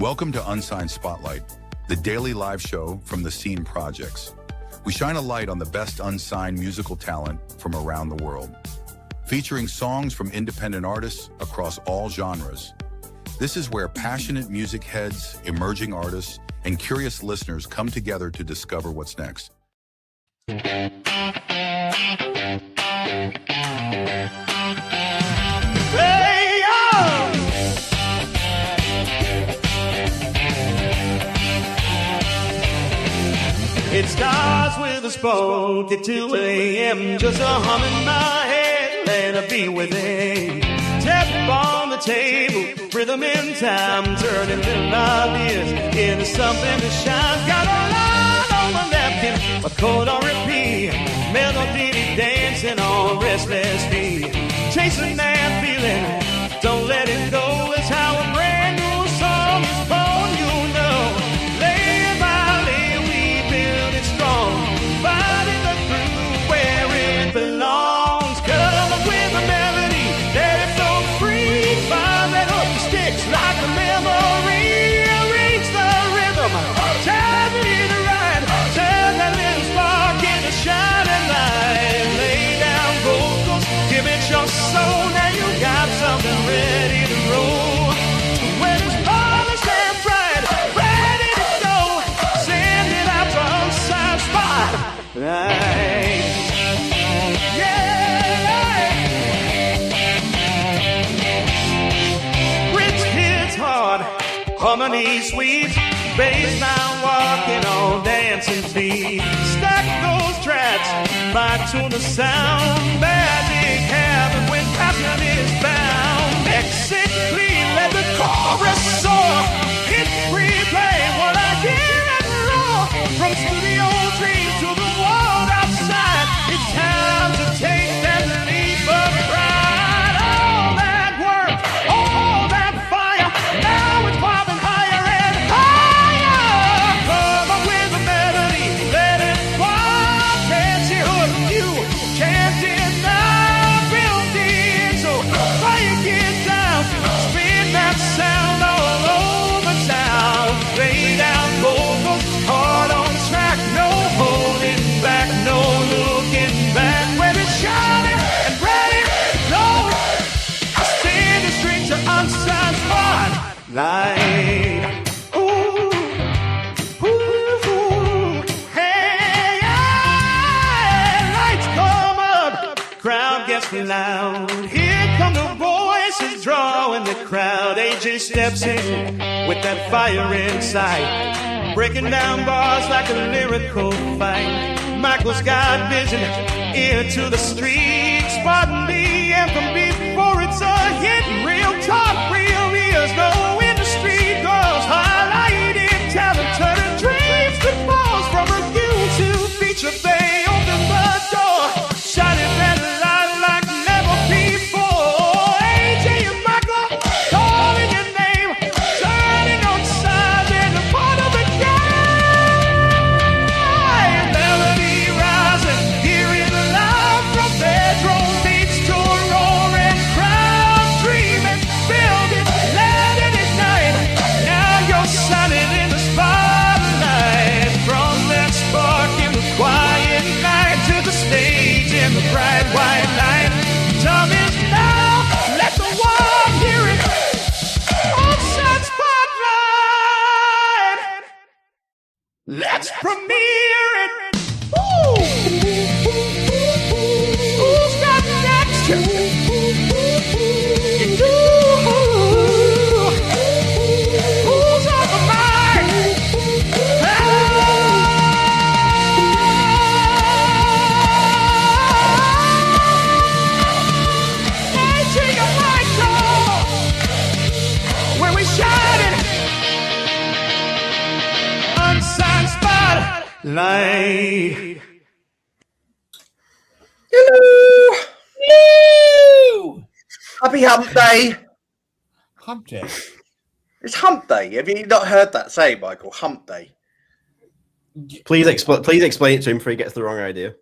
Welcome to Unsigned Spotlight, the daily live show from the Scene Projects. We shine a light on the best unsigned musical talent from around the world, featuring songs from independent artists across all genres. This is where passionate music heads, emerging artists, and curious listeners come together to discover what's next. It starts with a spoke at 2 a.m. Just a hum in my head, let it be within. Tap on the table, rhythm in time, turning little ideas into something that shines. Got a line on my napkin, a chord on repeat, melody dancing on restless feet. Chasing that feeling, don't let it go. It's how a brand new song is born, you know. Lay by lay, we build it strong, finding the groove where it belongs. Come up with a melody, let it flow free. Find that hook that sticks like a memory. Reach the rhythm, time it right, turn that little spark into shining light. Lay down vocals, give it your soul. Now you got something ready to roll. When it's polished and bright, ready to go, send it out to Unsigned Spotlight. Yeah. Rich hits hard, harmony sweet, baseline walking on dancing feet. Stack those tracks, fine tune the sound. Magic happen when passion is found. Mix it clean, let the chorus soar. Hit replay what I hear and roar. From studio dreams to the world outside, it's time to take that leap of pride. All that work, all that fire, now it's popping higher and higher. Come up with a melody, let it fly. Can't you you can't deny building, so break it down, spin that sound all over town. Lay down vocals, hard on track, no holding back, no looking back. When it's shining and ready to go, send it straight to Unsigned Spotlight. Ooh, ooh, ooh, hey, yeah. Lights come up, crowd gets loud. Here come the voices drawing the crowd. AJ steps in with that fire inside, breaking down bars like a lyrical fight. Michael's got vision, ear to the street, spotting the anthem before it's a hit. Real talk, real ears, no industry goes. Highlighted talent, turning dreams to balls. From a YouTube feature, they open the door, shining that light like never before. AJ and Michael calling your name, turning on sides and a part of the game. Melody rising, hear it loud from bedroom beats to a roaring crowd. Dreaming, building, let it ignite. Now you're shining in the spotlight. From that spark in the quiet night to the stage in the bright white light. Time is now, let the world hear it. Unsigned Spotlight. Let's premiere it. Woo! Who's got next? You do. Who's on the mic? AJ and Michael, where we shining. Unsigned Spotlight. Hello. Hello! Happy Hump Day. Hump day. It's Hump Day. Have you not heard that say, Michael? Hump Day. Please explain it to him before he gets the wrong idea.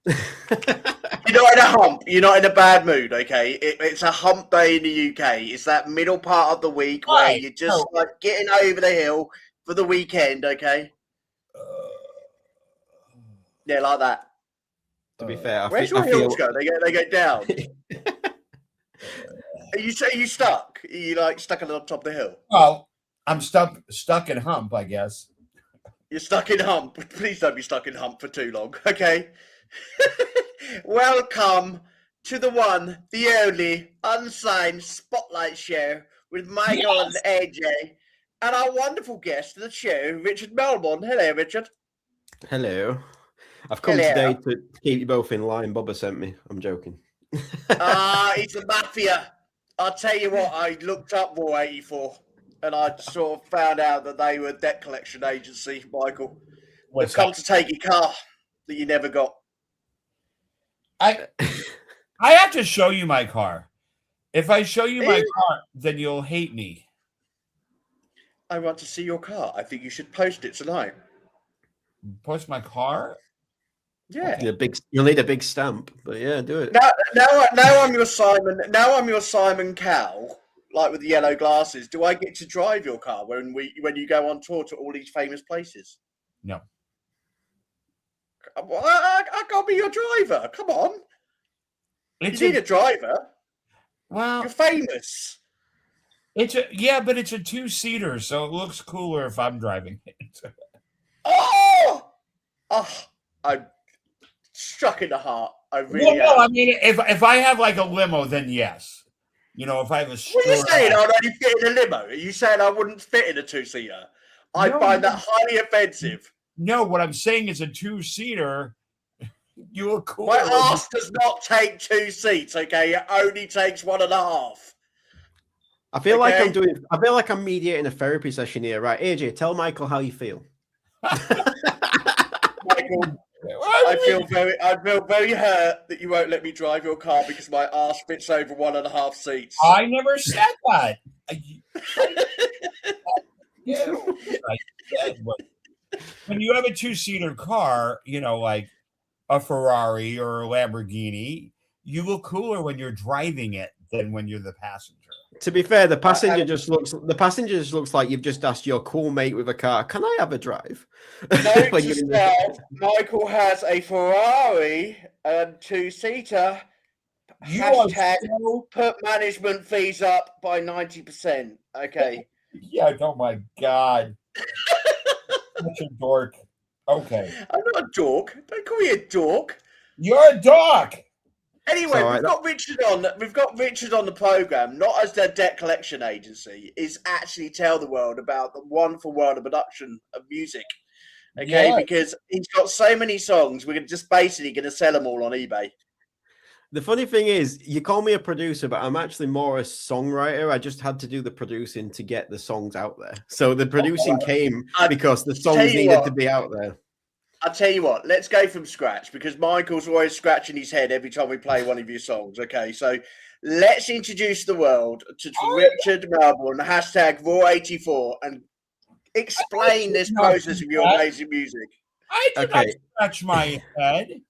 You're not in a hump. You're not in a bad mood, okay? It's a hump day in the UK. It's that middle part of the week where Right. you're just like getting over the hill for the weekend, okay? Yeah, like that. To be fair, Where's your hills go? They go down. Are you stuck? Are you like stuck on the top of the hill? Well, I'm stuck in hump, I guess. You're stuck in hump. Please don't be stuck in hump for too long, okay? Welcome to the one, the only Unsigned Spotlight show with Michael and AJ, and our wonderful guest of the show, Richard Melbourne. Hello, Richard. Hello. I've come today to keep you both in line. Bobba sent me. I'm joking. He's a mafia. I'll tell you what, I looked up War 84 and I sort of found out that they were a debt collection agency, Michael. They've come to take your car that you never got. I have to show you my car. If I show you my car, then you'll hate me. I want to see your car. I think you should post it tonight. Post my car? Yeah. You'll need a big stamp, but yeah, do it. Now I'm your Simon. Now I'm your Simon Cowell, like with the yellow glasses. Do I get to drive your car when you go on tour to all these famous places? No. I can't be your driver. Come on. You need a driver. Well, you're famous. But it's a 2-seater, so it looks cooler if I'm driving it. I'm struck in the heart. I really am. No, I mean, if I have like a limo, then yes. You know, if I have a What are you saying? I'd only fit in a limo? Are you saying I wouldn't fit in a 2-seater? I find that highly offensive. No, what I'm saying is a 2-seater. You look cool. My ass does not take 2 seats, okay? It only takes 1.5. I feel like I'm mediating a therapy session here, right? AJ, tell Michael how you feel. Michael, I feel very hurt that you won't let me drive your car because my ass fits over 1.5 seats. I never said that. When you have a 2-seater car, you know, like a Ferrari or a Lamborghini, you look cooler when you're driving it than when you're the passenger. To be fair, the passenger just looks like you've just asked your cool mate with a car, "Can I have a drive?" Note to self, Michael has a Ferrari and 2-seater. Hashtag put management fees up by 90%. Okay. Yeah. Oh my God. Such a dork. Okay. I'm not a dork. Don't call me a dork. You're a dork. Anyway, we've got Richard on. We've got Richard on the program, not as their debt collection agency, is actually tell the world about the wonderful world of production of music. Okay, because he's got so many songs, we're just basically going to sell them all on eBay. The funny thing is, you call me a producer, but I'm actually more a songwriter. I just had to do the producing to get the songs out there. So the producing came because the songs needed to be out there. I'll tell you what, let's go from scratch because Michael's always scratching his head every time we play one of your songs. Okay, so let's introduce the world to Richard Melbourne, hashtag Raw84, and explain this process of your amazing music. I did not scratch my head.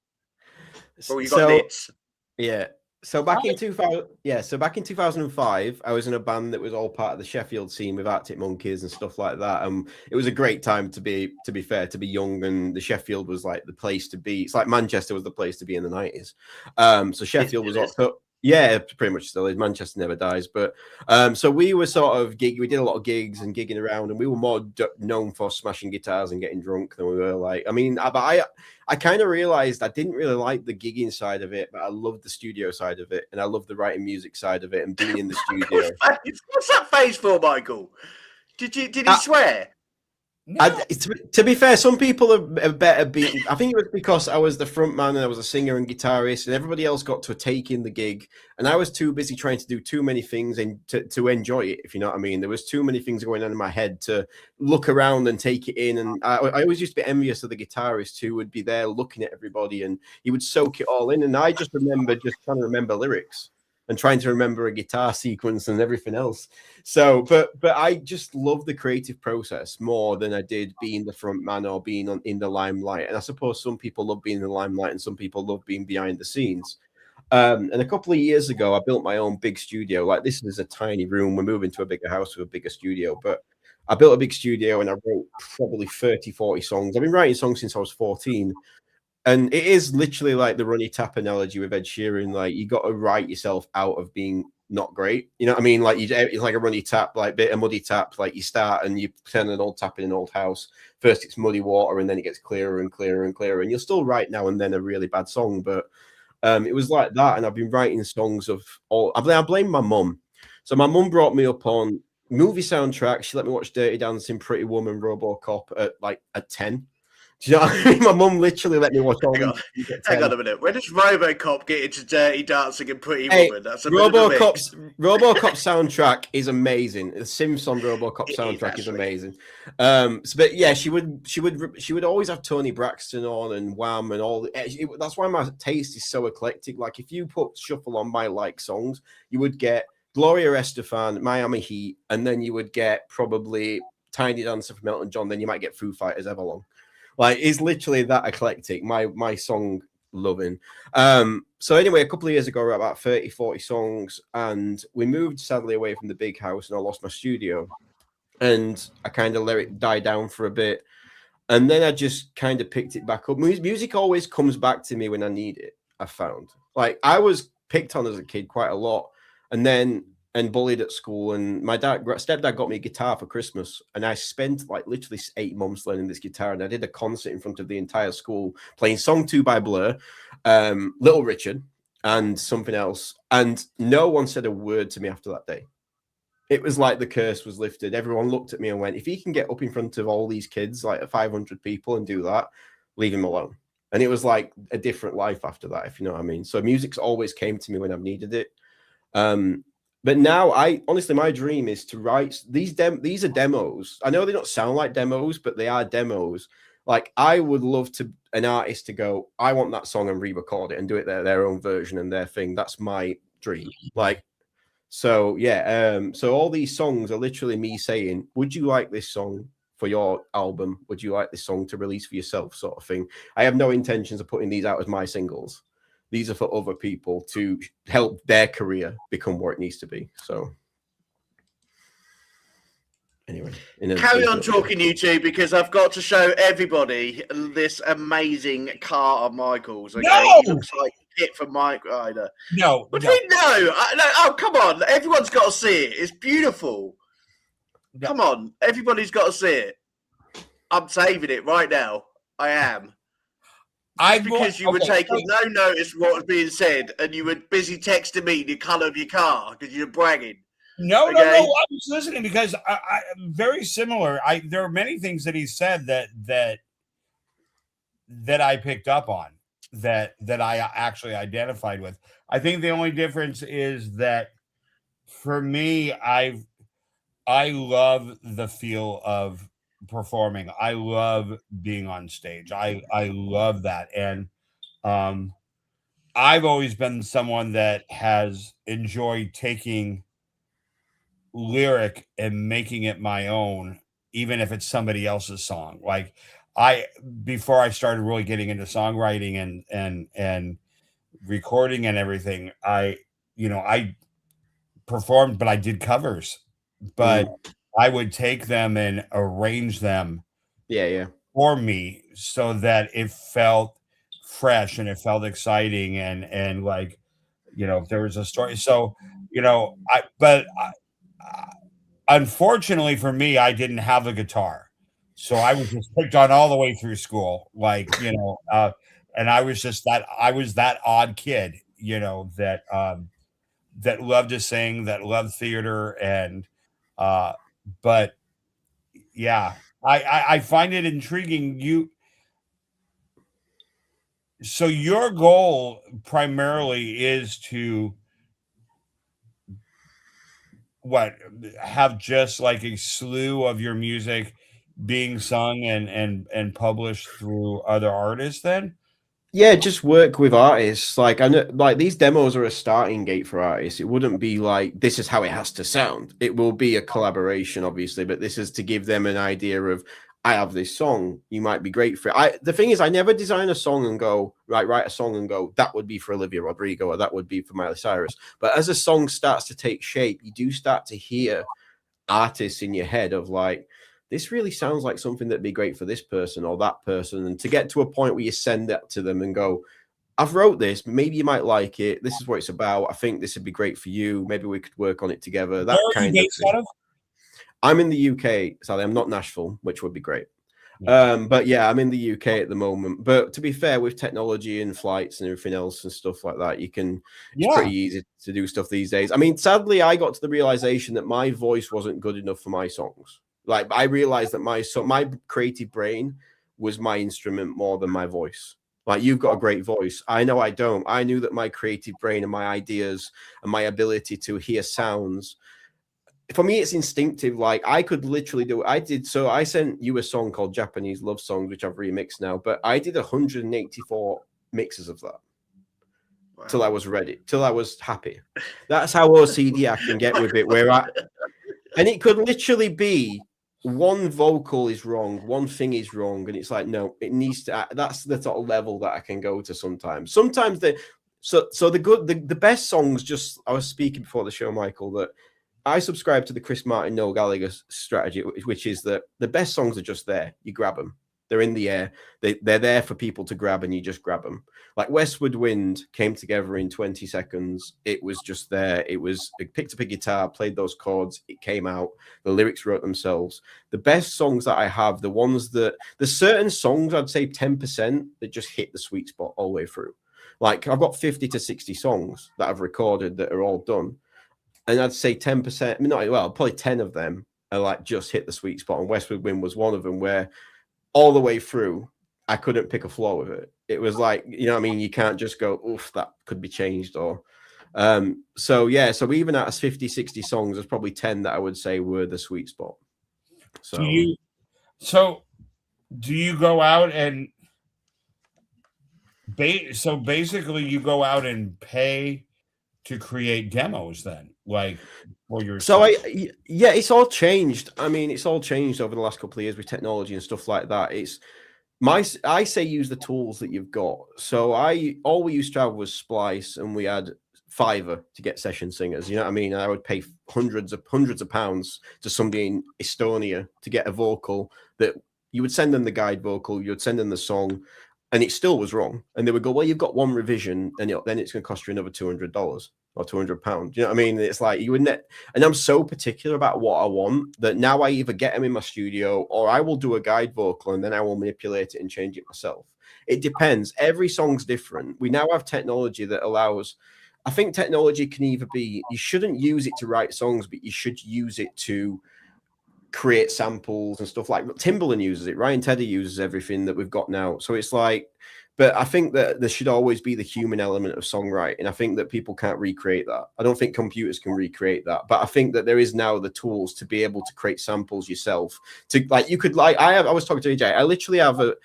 Well, you got this. Yeah. So back in 2005, I was in a band that was all part of the Sheffield scene with Arctic Monkeys and stuff like that. It was a great time to be young, and the Sheffield was like the place to be. It's like Manchester was the place to be in the 90s. So Sheffield was also, yeah, pretty much still is. Manchester never dies. But so we were sort of we did a lot of gigs and gigging around, and we were more known for smashing guitars and getting drunk than we were like, I kind of realized I didn't really like the gigging side of it, but I loved the studio side of it, and I loved the writing music side of it and being in the studio. What's that face for, Michael? Did he swear? No. To be fair, some people are better beaten. I think it was because I was the front man and I was a singer and guitarist, and everybody else got to take in the gig, and I was too busy trying to do too many things and to enjoy it, if you know what I mean. There was too many things going on in my head to look around and take it in, and I always used to be envious of the guitarist who would be there looking at everybody, and he would soak it all in, and I just remember just trying to remember lyrics. and trying to remember a guitar sequence and everything else. So, but I just love the creative process more than I did being the front man or being in the limelight. And I suppose some people love being in the limelight and some people love being behind the scenes. And a couple of years ago, I built my own big studio. Like, this is a tiny room. We're moving to a bigger house with a bigger studio, but I built a big studio and I wrote probably 30, 40 songs. I've been writing songs since I was 14. And it is literally like the runny tap analogy with Ed Sheeran. Like, you got to write yourself out of being not great. You know what I mean? Like, it's like a runny tap, like a muddy tap. Like, you start and you turn an old tap in an old house. First it's muddy water and then it gets clearer and clearer and clearer. And you'll still write now and then a really bad song. But it was like that. And I've been writing songs of all. I blame my mum. So my mum brought me up on movie soundtracks. She let me watch Dirty Dancing, Pretty Woman, RoboCop at 10. Do you know what I mean? My mum literally let me watch all. Hang on a minute. Where does RoboCop get into Dirty Dancing and Pretty Woman? That's a RoboCop's soundtrack is amazing. The Simpson RoboCop soundtrack is amazing. But yeah, she would always have Tony Braxton on and Wham and all. That's why my taste is so eclectic. Like, if you put shuffle on my like songs, you would get Gloria Estefan, Miami Heat, and then you would get probably Tiny Dancer from Elton John. Then you might get Foo Fighters Everlong. Like, it's literally that eclectic, my song loving. So anyway, a couple of years ago, we were about 30, 40 songs, and we moved sadly away from the big house, and I lost my studio. And I kind of let it die down for a bit. And then I just kind of picked it back up. Music always comes back to me when I need it, I found. Like, I was picked on as a kid quite a lot, and bullied at school. And my stepdad got me a guitar for Christmas, and I spent like literally 8 months learning this guitar. And I did a concert in front of the entire school playing Song 2 by Blur, Little Richard, and something else. And no one said a word to me after that day. It was like the curse was lifted. Everyone looked at me and went, if he can get up in front of all these kids, like 500 people, and do that, leave him alone. And it was like a different life after that, if you know what I mean. So music's always came to me when I've needed it. But now, honestly, my dream is to write these are demos. I know they don't sound like demos, but they are demos. Like, I would love an artist to go, I want that song, and re-record it and do it their own version and their thing. That's my dream. Like, so yeah. So all these songs are literally me saying, would you like this song for your album? Would you like this song to release for yourself, sort of thing? I have no intentions of putting these out as my singles. These are for other people to help their career become what it needs to be. So anyway, carry on talking, you two, because I've got to show everybody this amazing car of Michael's. Okay? No! He looks like Kit from Mike Rider. No. What do you mean, no? Oh, come on. Everyone's got to see it. It's beautiful. No. Come on. Everybody's got to see it. I'm saving it right now. I am. Because you were taking no notice of what was being said, and you were busy texting me the colour of your car because you're bragging. No. I was listening because I very similar. There are many things that he said that I picked up on that I actually identified with. I think the only difference is that for me, I love the feel of performing. I love being on stage. I love that. And I've always been someone that has enjoyed taking lyric and making it my own, even if it's somebody else's song. Like, before I started really getting into songwriting and recording and everything, I performed, but I did covers. But I would take them and arrange them for me so that it felt fresh and it felt exciting and like, if there was a story. So, unfortunately for me, I didn't have a guitar. So I was just picked on all the way through school. Like, and I was that odd kid, that loved to sing, that loved theater. And, but yeah, I find it intriguing. So your goal primarily is to have just like a slew of your music being sung and published through other artists then? Yeah, just work with artists. Like I know, like these demos are a starting gate for artists. It wouldn't be like this is how it has to sound. It will be a collaboration, obviously, but this is to give them an idea of I have this song. You might be great for it. The thing is, I never design a song and go write a song and go that would be for Olivia Rodrigo or that would be for Miley Cyrus. But as a song starts to take shape, you do start to hear artists in your head of like, this really sounds like something that'd be great for this person or that person. And to get to a point where you send that to them and go, I've wrote this, maybe you might like it. This is what it's about. I think this would be great for you. Maybe we could work on it together. That kind of thing. I'm in the UK, Sally. I'm not Nashville, which would be great. But yeah, I'm in the UK at the moment. But to be fair, with technology and flights and everything else and stuff like that, it's pretty easy to do stuff these days. I mean, sadly, I got to the realization that my voice wasn't good enough for my songs. Like I realized that my creative brain was my instrument more than my voice. Like you've got a great voice. I know I don't. I knew that my creative brain and my ideas and my ability to hear sounds, for me, it's instinctive. Like I could literally do it. I did. So I sent you a song called Japanese Love Songs, which I've remixed now, but I did 184 mixes of that. Wow. Till I was ready, till I was happy. That's how OCD I can get with it. And it could literally be one vocal is wrong, one thing is wrong, and it's like, no, it needs to. That's the sort of level that I can go to sometimes. Sometimes the best songs. Just I was speaking before the show, Michael, that I subscribe to the Chris Martin, Noel Gallagher strategy, which is that the best songs are just there. You grab them. They're in the air. They're there for people to grab, and you just grab them. Like Westward Wind came together in 20 seconds. It was just there. It picked up a guitar, played those chords. It came out. The lyrics wrote themselves. The best songs that I have, there's certain songs, I'd say 10% that just hit the sweet spot all the way through. Like I've got 50 to 60 songs that I've recorded that are all done. And I'd say 10%, probably 10 of them are like just hit the sweet spot. And Westward Wind was one of them where all the way through, I couldn't pick a flaw with it. It was like, you know what I mean? You can't just go, oof, that could be changed. Or, so even out of 50, 60 songs, there's probably 10 that I would say were the sweet spot. So, do you go out and, so basically you go out and pay to create demos then, like for your. So it's all changed. I mean, it's all changed over the last couple of years with technology and stuff like that. I say use the tools that you've got. So all we used to have was Splice, and we had Fiverr to get session singers. You know what I mean? I would pay hundreds of pounds to somebody in Estonia to get a vocal that you would send them the guide vocal, you would send them the song, and it still was wrong. And they would go, well, you've got one revision, and then it's going to cost you another $200 or £200. You know what I mean? It's like you wouldn't. And I'm so particular about what I want that now I either get them in my studio or I will do a guide vocal and then I will manipulate it and change it myself. It depends. Every song's different. We now have technology that allows. I think technology can either be, you shouldn't use it to write songs, but you should use it to create samples and stuff. Like Timbaland uses it. Ryan Tedder uses everything that we've got now. So it's like, but I think that there should always be the human element of songwriting. I think that people can't recreate that. I don't think computers can recreate that. But I think that there is now the tools to be able to create samples yourself. To like, you could like, I was talking to AJ. I literally have a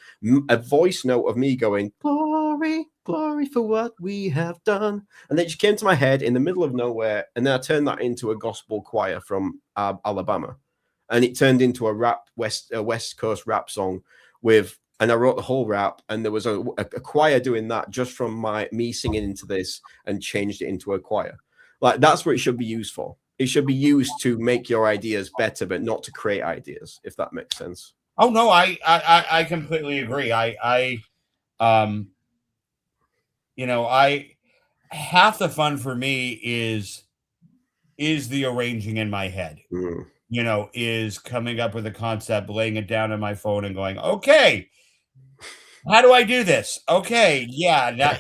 voice note of me going, glory, glory for what we have done. And it just came to my head in the middle of nowhere. And then I turned that into a gospel choir from Alabama. And it turned into a West Coast rap song and I wrote the whole rap, and there was a choir doing that just from me singing into this and changed it into a choir. Like that's what it should be used for. It should be used to make your ideas better, but not to create ideas, if that makes sense. Oh no, I completely agree. Half the fun for me is the arranging in my head. Is coming up with a concept, laying it down on my phone and going, okay, how do I do this? Okay. Yeah. That,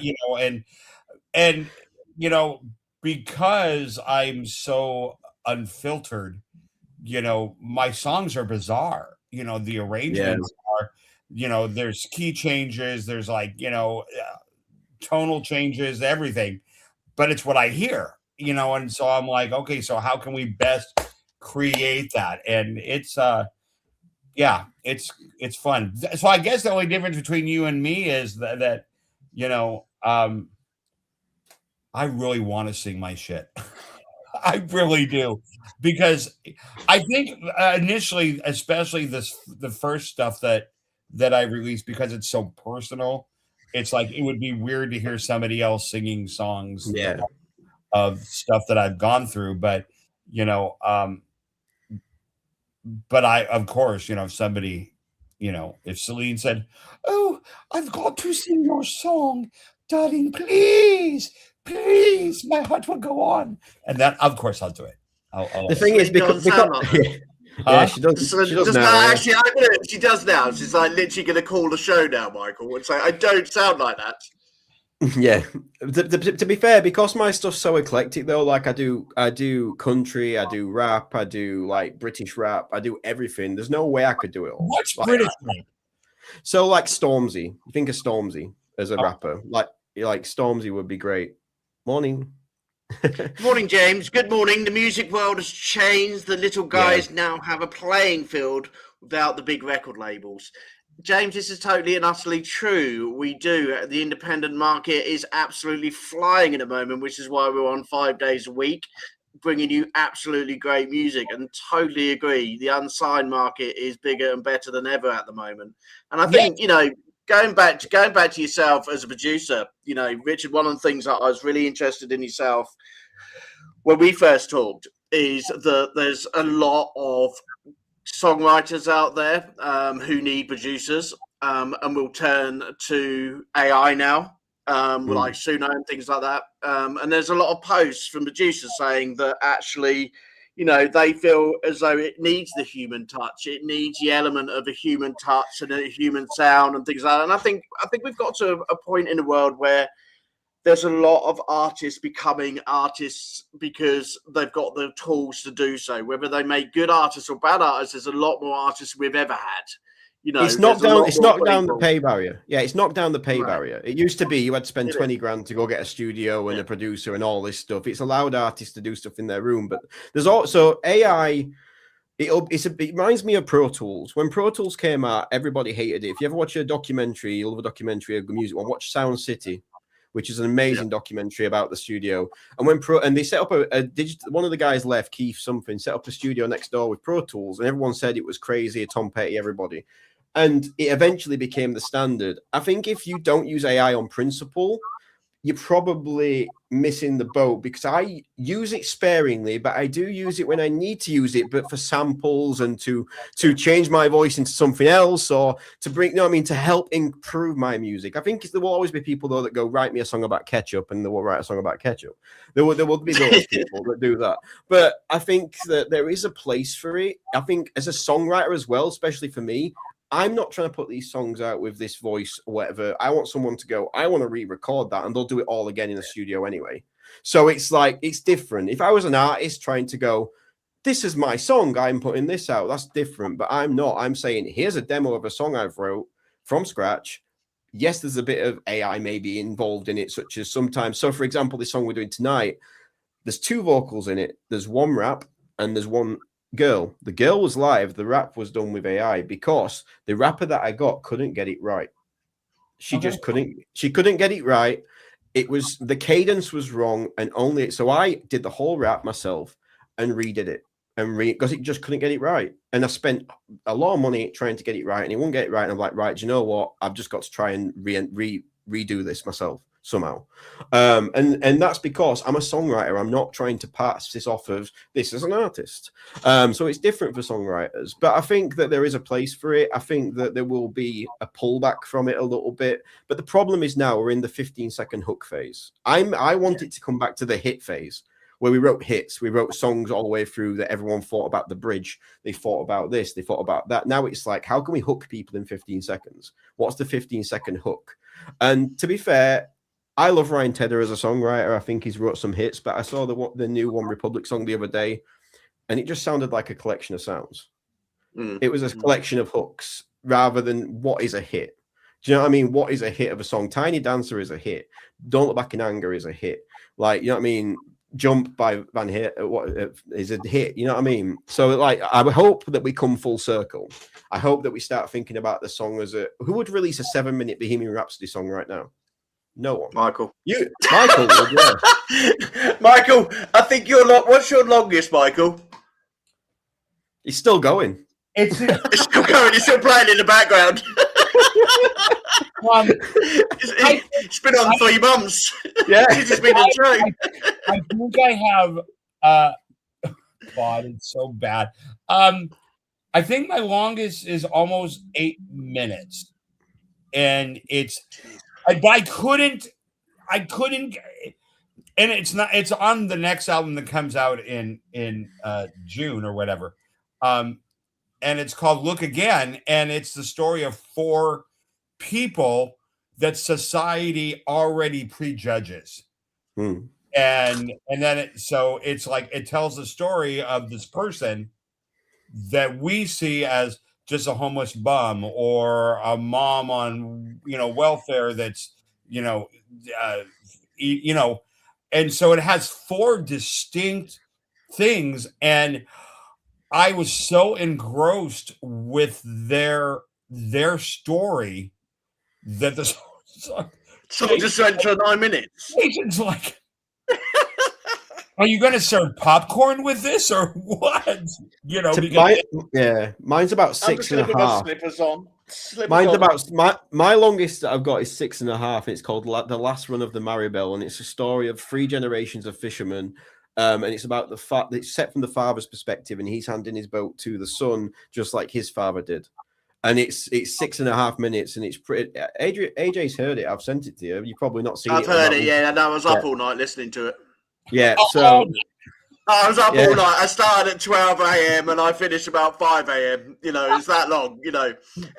because I'm so unfiltered, my songs are bizarre. The arrangements are, there's key changes. There's like, tonal changes, everything, but it's what I hear, and so I'm like, okay, so how can we best create that? And it's it's fun. So I guess the only difference between you and me is that you know, I really want to sing my shit. I really do, because I think initially, especially the first stuff that I released, because it's so personal, it's like it would be weird to hear somebody else singing songs Yeah. of stuff that I've gone through. But you know, but I, of course, you know, if somebody, you know, if Celine said, "Oh, I've got to sing your song, darling, please, please, my heart will go on," and then, of course, I'll do it. The thing is, Celine doesn't sound like that. yeah, she does. So She does just now. now, Yeah. actually, I know she does now. She's like literally going to call the show now, Michael, and say, "I don't sound like that." Yeah. To be fair, because my stuff's so eclectic though, like I do country, I do rap, I do like British rap, I do everything. There's no way I could do it all. What's Like, British rap? so like Stormzy. Think of Stormzy as a rapper. Like Stormzy would be great. Morning. Good morning, James. Good morning. The music world has changed. The little guys now have a playing field without the big record labels. James, this is totally and utterly true. We do. The independent market is absolutely flying at the moment, which is why we're on 5 days a week, bringing you absolutely great music. And totally agree. The unsigned market is bigger and better than ever at the moment. And I think, you know, going back to yourself as a producer, you know, Richard, one of the things that I was really interested in yourself when we first talked is that there's a lot of songwriters out there who need producers and will turn to AI now, like Suno and things like that. And there's a lot of posts from producers saying that actually, you know, they feel as though it needs the human touch. It needs the element of a human touch and a human sound and things like that. And I think we've got to a point in the world where there's a lot of artists becoming artists because they've got the tools to do so. Whether they make good artists or bad artists, there's a lot more artists we've ever had. You know, it's knocked down the people. pay barrier. Yeah, it's knocked down the pay barrier. It used to be you had to spend 20 grand to go get a studio and a producer and all this stuff. It's allowed artists to do stuff in their room, but there's also AI. It reminds me of Pro Tools. When Pro Tools came out, everybody hated it. If you ever watch a documentary, you'll love a documentary, a music one, watch Sound City, which is an amazing documentary about the studio. And when they set up a digital, one of the guys left, Keith something, set up a studio next door with Pro Tools, and everyone said it was crazy, Tom Petty, everybody. And it eventually became the standard. I think if you don't use AI on principle, you're probably missing the boat, because I use it sparingly, but I do use it when I need to use it, but for samples and to change my voice into something else, or to bring, you know what I mean, to help improve my music. I think there will always be people though that go, write me a song about ketchup, and they will write a song about ketchup. There will be those people that do that. But I think that there is a place for it. I think as a songwriter as well, especially for me, I'm not trying to put these songs out with this voice or whatever. I want someone to go, I want to re-record that, and they'll do it all again in the studio anyway. So it's like, it's different. If I was an artist trying to go, this is my song, I'm putting this out, that's different. But I'm not. I'm saying, here's a demo of a song I've wrote from scratch. Yes, there's a bit of AI maybe involved in it, such as sometimes. So for example, this song we're doing tonight, there's 2 vocals in it. There's one rap and there's one girl. The girl was live, the rap was done with AI, because the rapper that I got couldn't get it right. She just couldn't get it right. It was, the cadence was wrong, and so I did the whole rap myself and redid it, because it just couldn't get it right. And I spent a lot of money trying to get it right, and it won't get it right. And I'm like, right, do you know what? I've just got to try and redo this myself somehow. And that's because I'm a songwriter. I'm not trying to pass this off of this as an artist. So it's different for songwriters, but I think that there is a place for it. I think that there will be a pullback from it a little bit, but the problem is now we're in the 15-second hook phase. I want it to come back to the hit phase, where we wrote hits, we wrote songs all the way through that everyone thought about the bridge, they thought about this, they thought about that. Now it's like, how can we hook people in 15 seconds? What's the 15-second hook? And to be fair, I love Ryan Tedder as a songwriter. I think he's wrote some hits, but I saw the new One Republic song the other day, and it just sounded like a collection of sounds. It was a collection of hooks rather than what is a hit. Do you know what I mean? What is a hit of a song? Tiny Dancer is a hit. Don't Look Back in Anger is a hit. Like, you know what I mean? Jump by Van Hit is a hit. You know what I mean? So, like, I hope that we come full circle. I hope that we start thinking about the song as who would release a 7-minute Bohemian Rhapsody song right now? No one. Michael. You, Michael. Yeah. Michael, I think what's your longest, Michael? He's still going. It's It's still going. It's still playing in the background. It's been on 3 months. Yeah. It's been a show. I think I have. God, it's so bad. I think my longest is almost 8 minutes, and I couldn't, and it's not. It's on the next album that comes out in June or whatever, and it's called Look Again, and it's the story of 4 people that society already prejudges. And then it's like it tells the story of this person that we see as just a homeless bum or a mom on welfare that's and so it has 4 distinct things, and I was so engrossed with their story that the song just went for 9 minutes. It's like, are you going to serve popcorn with this or what? Mine's about 6.5. Slippers on. Mine's about my longest that I've got is 6.5. It's called The Last Run of the Maribel, and it's a story of 3 generations of fishermen. And it's about it's set from the father's perspective, and he's handing his boat to the son, just like his father did. And it's 6.5 minutes, and it's pretty. AJ's heard it. I've sent it to you. You've probably not seen it. I've heard it. Yeah, I was up all night listening to it. Yeah, so I was up all night. I started at 12 a.m. and I finished about 5 a.m. It's that long.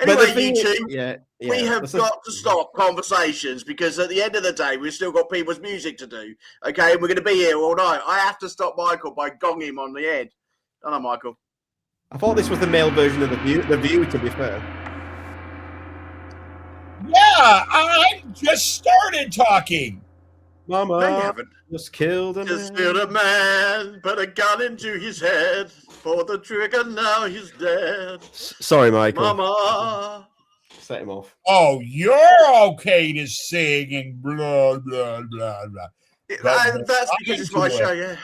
Anyway, you two, we have got to stop conversations because at the end of the day, we've still got people's music to do. Okay, we're going to be here all night. I have to stop Michael by gonging him on the head. Don't know, Michael. I thought this was the male version of the View. To be fair. Yeah, I just started talking. Mama, No, you haven't. Just killed a man, put a gun into his head, pulled the trigger, now he's dead. Sorry, Michael. Mama. Set him off. Oh, you're okay to sing and blah, blah, blah, blah. That's because it's my show, yeah.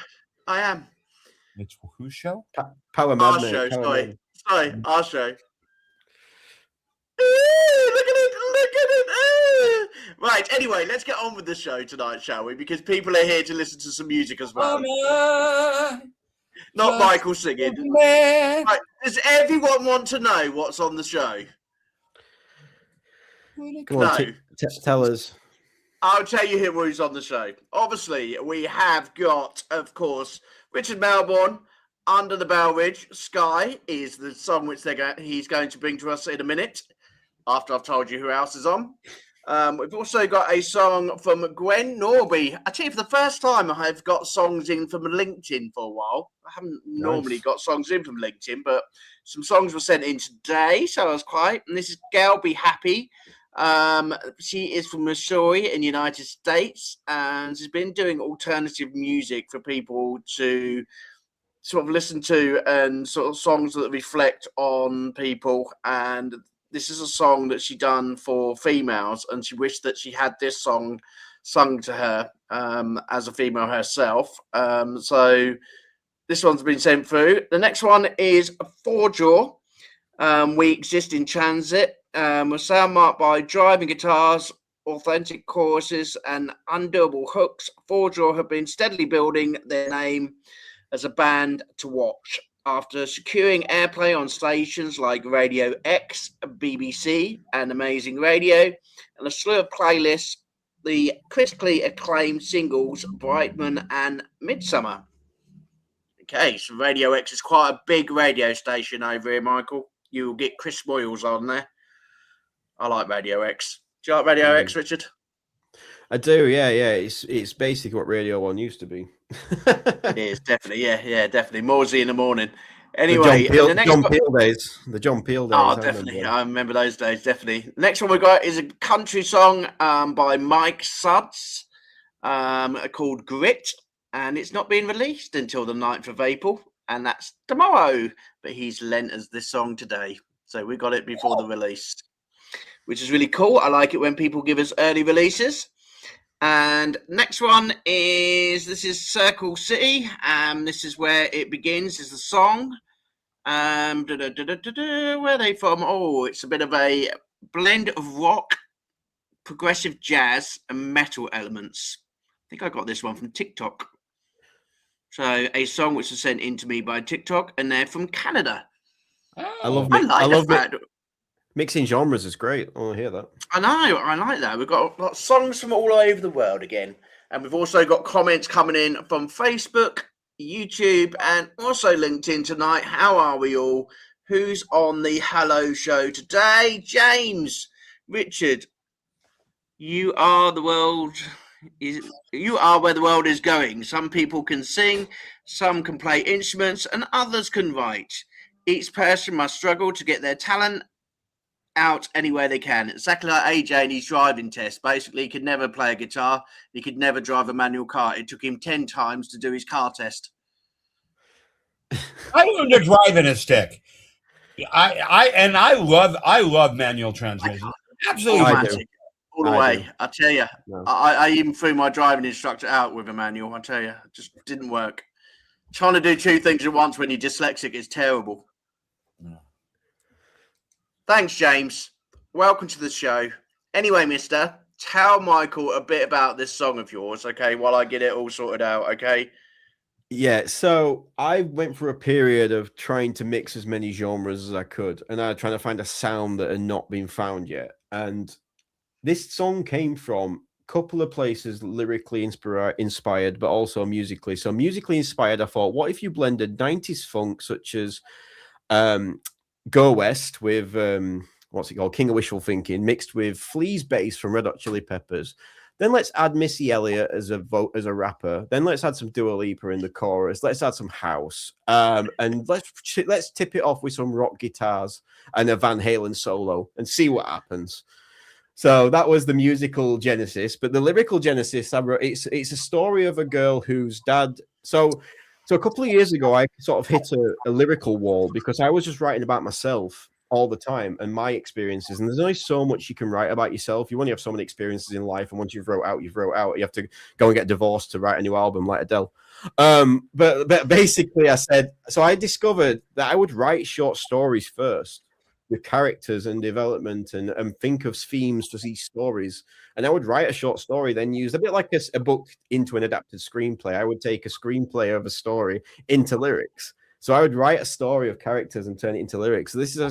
I am. It's whose show? Power Man. Our show, sorry, our show. Look at it. Right, anyway, let's get on with the show tonight, shall we? Because people are here to listen to some music as well. Not Michael singing. Right, does everyone want to know what's on the show? Come on, tell us. I'll tell you who's on the show. Obviously, we have got, of course, Richard Melbourne, Under the Bell Ridge. Sky is the song which he's going to bring to us in a minute, after I've told you who else is on. We've also got a song from Gwen Norby. I tell you, for the first time, I've got songs in from LinkedIn for a while. I haven't normally got songs in from LinkedIn, but some songs were sent in today, so I was quiet. And this is Gal Be Happy. She is from Missouri in the United States, and she's been doing alternative music for people to sort of listen to, and sort of songs that reflect on people. And this is a song that she done for females, and she wished that she had this song sung to her as a female herself. So this one's been sent through. The next one is Four Jaw. We Exist in Transit. We're sound marked by driving guitars, authentic choruses, and undoable hooks. Four Jaw have been steadily building their name as a band to watch. After securing airplay on stations like Radio X, BBC, and Amazing Radio, and a slew of playlists, the critically acclaimed singles Brightman and Midsummer. Okay, so Radio X is quite a big radio station over here, Michael. You'll get Chris Moyles on there. I like Radio X. Do you like Radio X, Richard? I do, yeah. It's basically what Radio 1 used to be. It is, definitely, yeah, definitely. Morsey in the morning. Anyway, the John Peel days. The John Peel days. Oh, definitely. I remember those days, definitely. The next one we got is a country song by Mike Sudds called Grit, and it's not being released until the 9th of April, and that's tomorrow. But he's lent us this song today, so we got it before the release, which is really cool. I like it when people give us early releases. And next one this is Circle City. This is where it begins, is the song. Where are they from? Oh, it's a bit of a blend of rock, progressive jazz, and metal elements. I think I got this one from TikTok. So a song which was sent in to me by TikTok, and they're from Canada. I love mixing genres is great. I want to hear that. I know, I like that. We've got songs from all over the world again. And we've also got comments coming in from Facebook, YouTube, and also LinkedIn tonight. How are we all? Who's on the Hello Show today? James, Richard, you are the world. You are where the world is going. Some people can sing, some can play instruments, and others can write. Each person must struggle to get their talent out anywhere they can. Exactly like AJ in his driving test. Basically, he could never play a guitar. He could never drive a manual car. It took him 10 times to do his car test. I learned to drive in a stick. I love manual transmission. Absolutely. Automatic. All the way. I tell you. No. I even threw my driving instructor out with a manual. I tell you. It just didn't work. Trying to do two things at once when you're dyslexic is terrible. No. Thanks, James. Welcome to the show. Anyway, mister, tell Michael a bit about this song of yours, okay, while I get it all sorted out, okay? Yeah, so I went through a period of trying to mix as many genres as I could, and I was trying to find a sound that had not been found yet. And this song came from a couple of places lyrically inspired, but also musically. So musically inspired, I thought, what if you blended 90s funk, such as Go West with what's it called, King of Wishful Thinking, mixed with Flea's bass from Red Hot Chili Peppers. Then let's add Missy Elliott as a rapper. Then let's add some Dua Lipa in the chorus. Let's add some house, and let's tip it off with some rock guitars and a Van Halen solo and see what happens. So that was the musical genesis. But the lyrical genesis, I wrote, it's a story of a girl whose dad. So a couple of years ago, I sort of hit a lyrical wall because I was just writing about myself all the time and my experiences. And there's only so much you can write about yourself. You only have so many experiences in life. And once you've wrote out. You have to go and get divorced to write a new album like Adele. But basically I said, so I discovered that I would write short stories first with characters and development and think of themes for these stories. And I would write a short story, then use a bit like a book into an adapted screenplay. I would take a screenplay of a story into lyrics. So I would write a story of characters and turn it into lyrics. So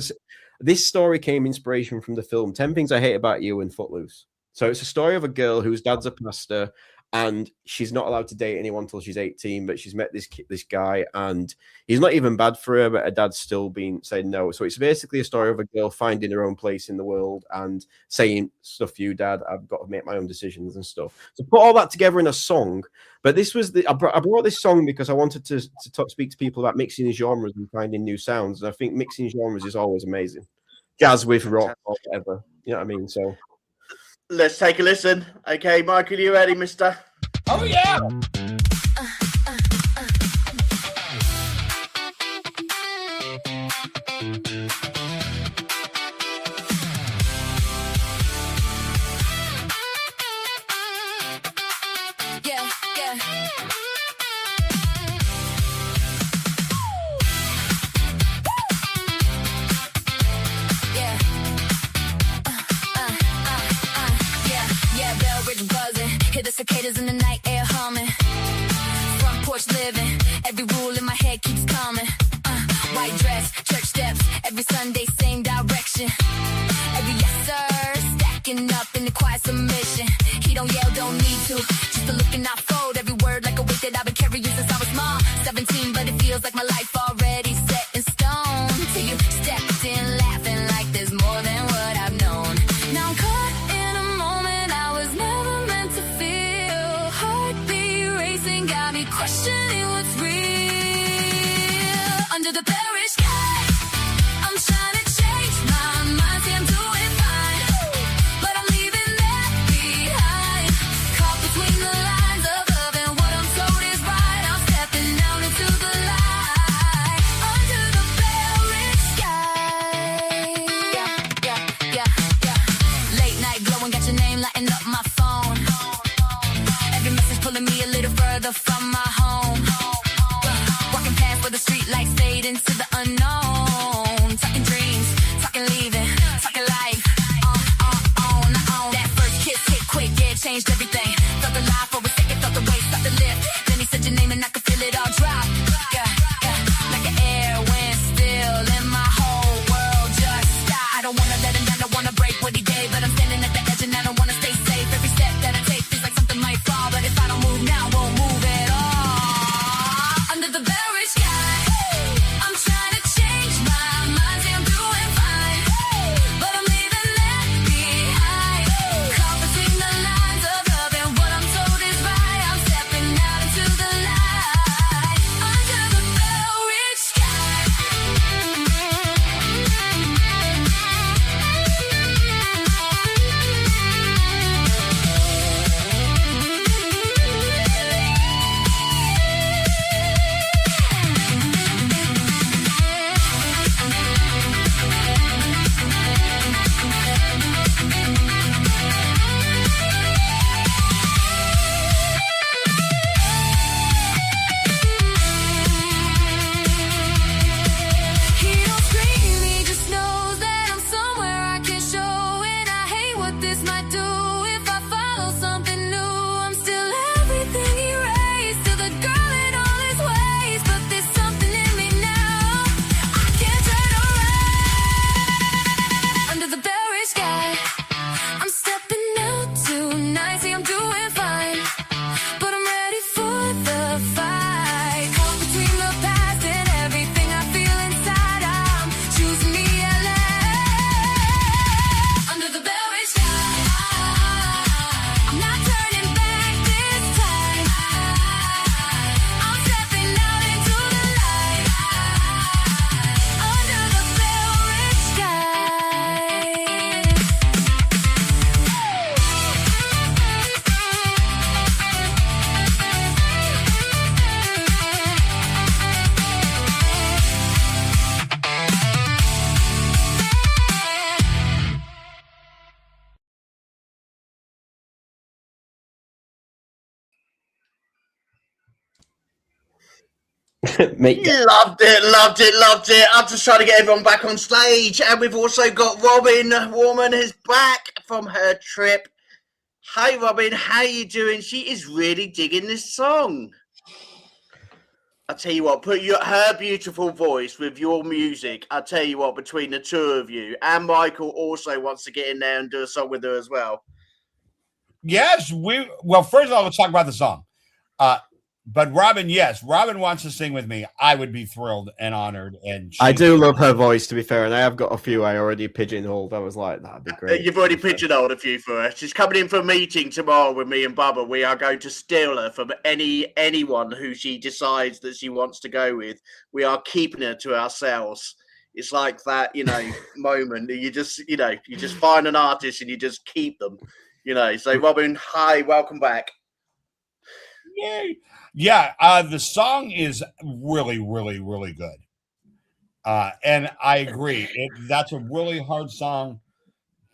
this story came inspiration from the film 10 Things I Hate About You and Footloose. So it's a story of a girl whose dad's a pastor and she's not allowed to date anyone until she's 18, but she's met this guy and he's not even bad for her, but her dad's still been saying no. So it's basically a story of a girl finding her own place in the world and saying, stuff you, dad, I've got to make my own decisions and stuff. So put all that together in a song. But this was I brought this song because I wanted to speak to people about mixing genres and finding new sounds. And I think mixing genres is always amazing. Jazz with rock or whatever. You know what I mean? So let's take a listen. Okay, Michael, you ready, mister? Oh, yeah. Cicadas in the night air humming, front porch living, every rule in my head keeps coming, white dress, church steps, every Sunday same direction, every yes sir, stacking up in the quiet submission, he don't yell, don't need to, just a look and not fold, every word like a weight that I've been carrying since I was small, 17 but it feels like my life already set in stone, till you stepped in laughing like there's more than what I've known, now I'm caught in a moment I was never meant to feel. Got me questioning what's real. Under the parish sky, I'm trying to change my mind. See, I'm doing fine, but I'm leaving that behind. Caught between the lines of love and what I'm told is right. I'm stepping out into the light. changed everything. Felt alive for a second, felt the weight start to lift. Then he said your name and I could feel it all drop. Yeah, yeah, like an air wind still, and my whole world just stopped. I don't wanna let him down, don't wanna break what he gave, but I'm standing at the edge and I don't wanna stay safe. Every step that I take feels like something might fall, but if I don't move now, I won't move at all. Under the very sky, I'm trying to change my mind. See, I'm doing fine, but I'm leaving that behind. Caught between the lines of love and what I'm told is right. I'm stepping out into the light. Under the very sky. He don't scream, he just knows that I'm somewhere I can show. And I hate what this might do if I follow something new. I'm still everything he raised, still the girl in all his ways. But there's something in me now I can't turn around. Under the very sky, I'm stepping out tonight. See, I'm doing fine, but I'm ready for the fight. Caught between the past and everything I feel inside. I'm choosing me at last. Under the very sky, I'm not turning back this time. I'm stepping out into the light. Under the very sky. Mate, Loved it, loved it, loved it. I'm just trying to get everyone back on stage. And we've also got Robin Warman who's back from her trip. Hi, Robin. How you doing? She is really digging this song. I'll tell you what, put her beautiful voice with your music. I'll tell you what, between the two of you, and Michael also wants to get in there and do a song with her as well. Yes, well, first of all, let's talk about the song. But Robin, yes, Robin wants to sing with me. I would be thrilled and honored. And I do love her voice, to be fair, and I have got a few I already pigeonholed. I was like, that'd be great. You've already pigeonholed a few for her. She's coming in for a meeting tomorrow with me and Bubba. We are going to steal her from anyone who she decides that she wants to go with. We are keeping her to ourselves. It's like that, moment that you just find an artist and you just keep them, So Robin, hi, welcome back. Yay. Yeah, the song is really, really, really good. And I agree. That's a really hard song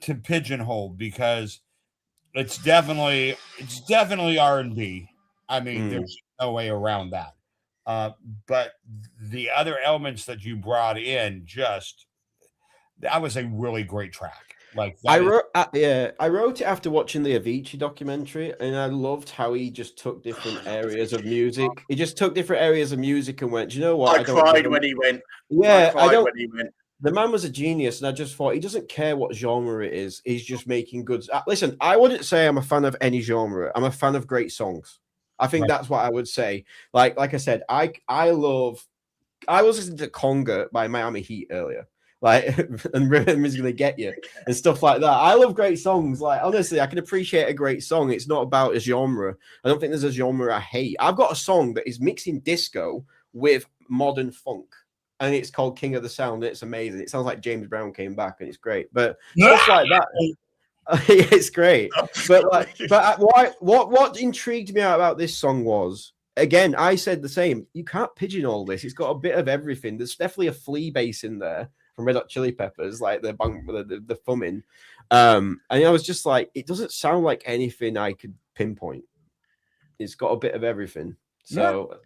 to pigeonhole because it's definitely R&B. I mean, there's no way around that. But the other elements that you brought in, that was a really great track. I wrote it after watching the Avicii documentary, and I loved how he just took different areas of music. He just took different areas of music and went, "Do you know what? I cried when he went. Yeah, I cried when he went. The man was a genius, and I just thought he doesn't care what genre it is. He's just making good. Listen, I wouldn't say I'm a fan of any genre. I'm a fan of great songs. I think that's what I would say. Like I said, I was listening to Conga by Miami Heat earlier. And Rhythm Is Gonna Get You and stuff like that. I love great songs. Honestly, I can appreciate a great song. It's not about a genre. I don't think there's a genre I hate. I've got a song that is mixing disco with modern funk, and it's called King of the Sound. And it's amazing. It sounds like James Brown came back, and it's great. But stuff like that, it's great. But what intrigued me about this song was, again, I said the same. You can't pigeonhole this. It's got a bit of everything. There's definitely a flea bass in there from Red Hot Chili Peppers, like the thumbing. And I was just like, it doesn't sound like anything I could pinpoint. It's got a bit of everything. So,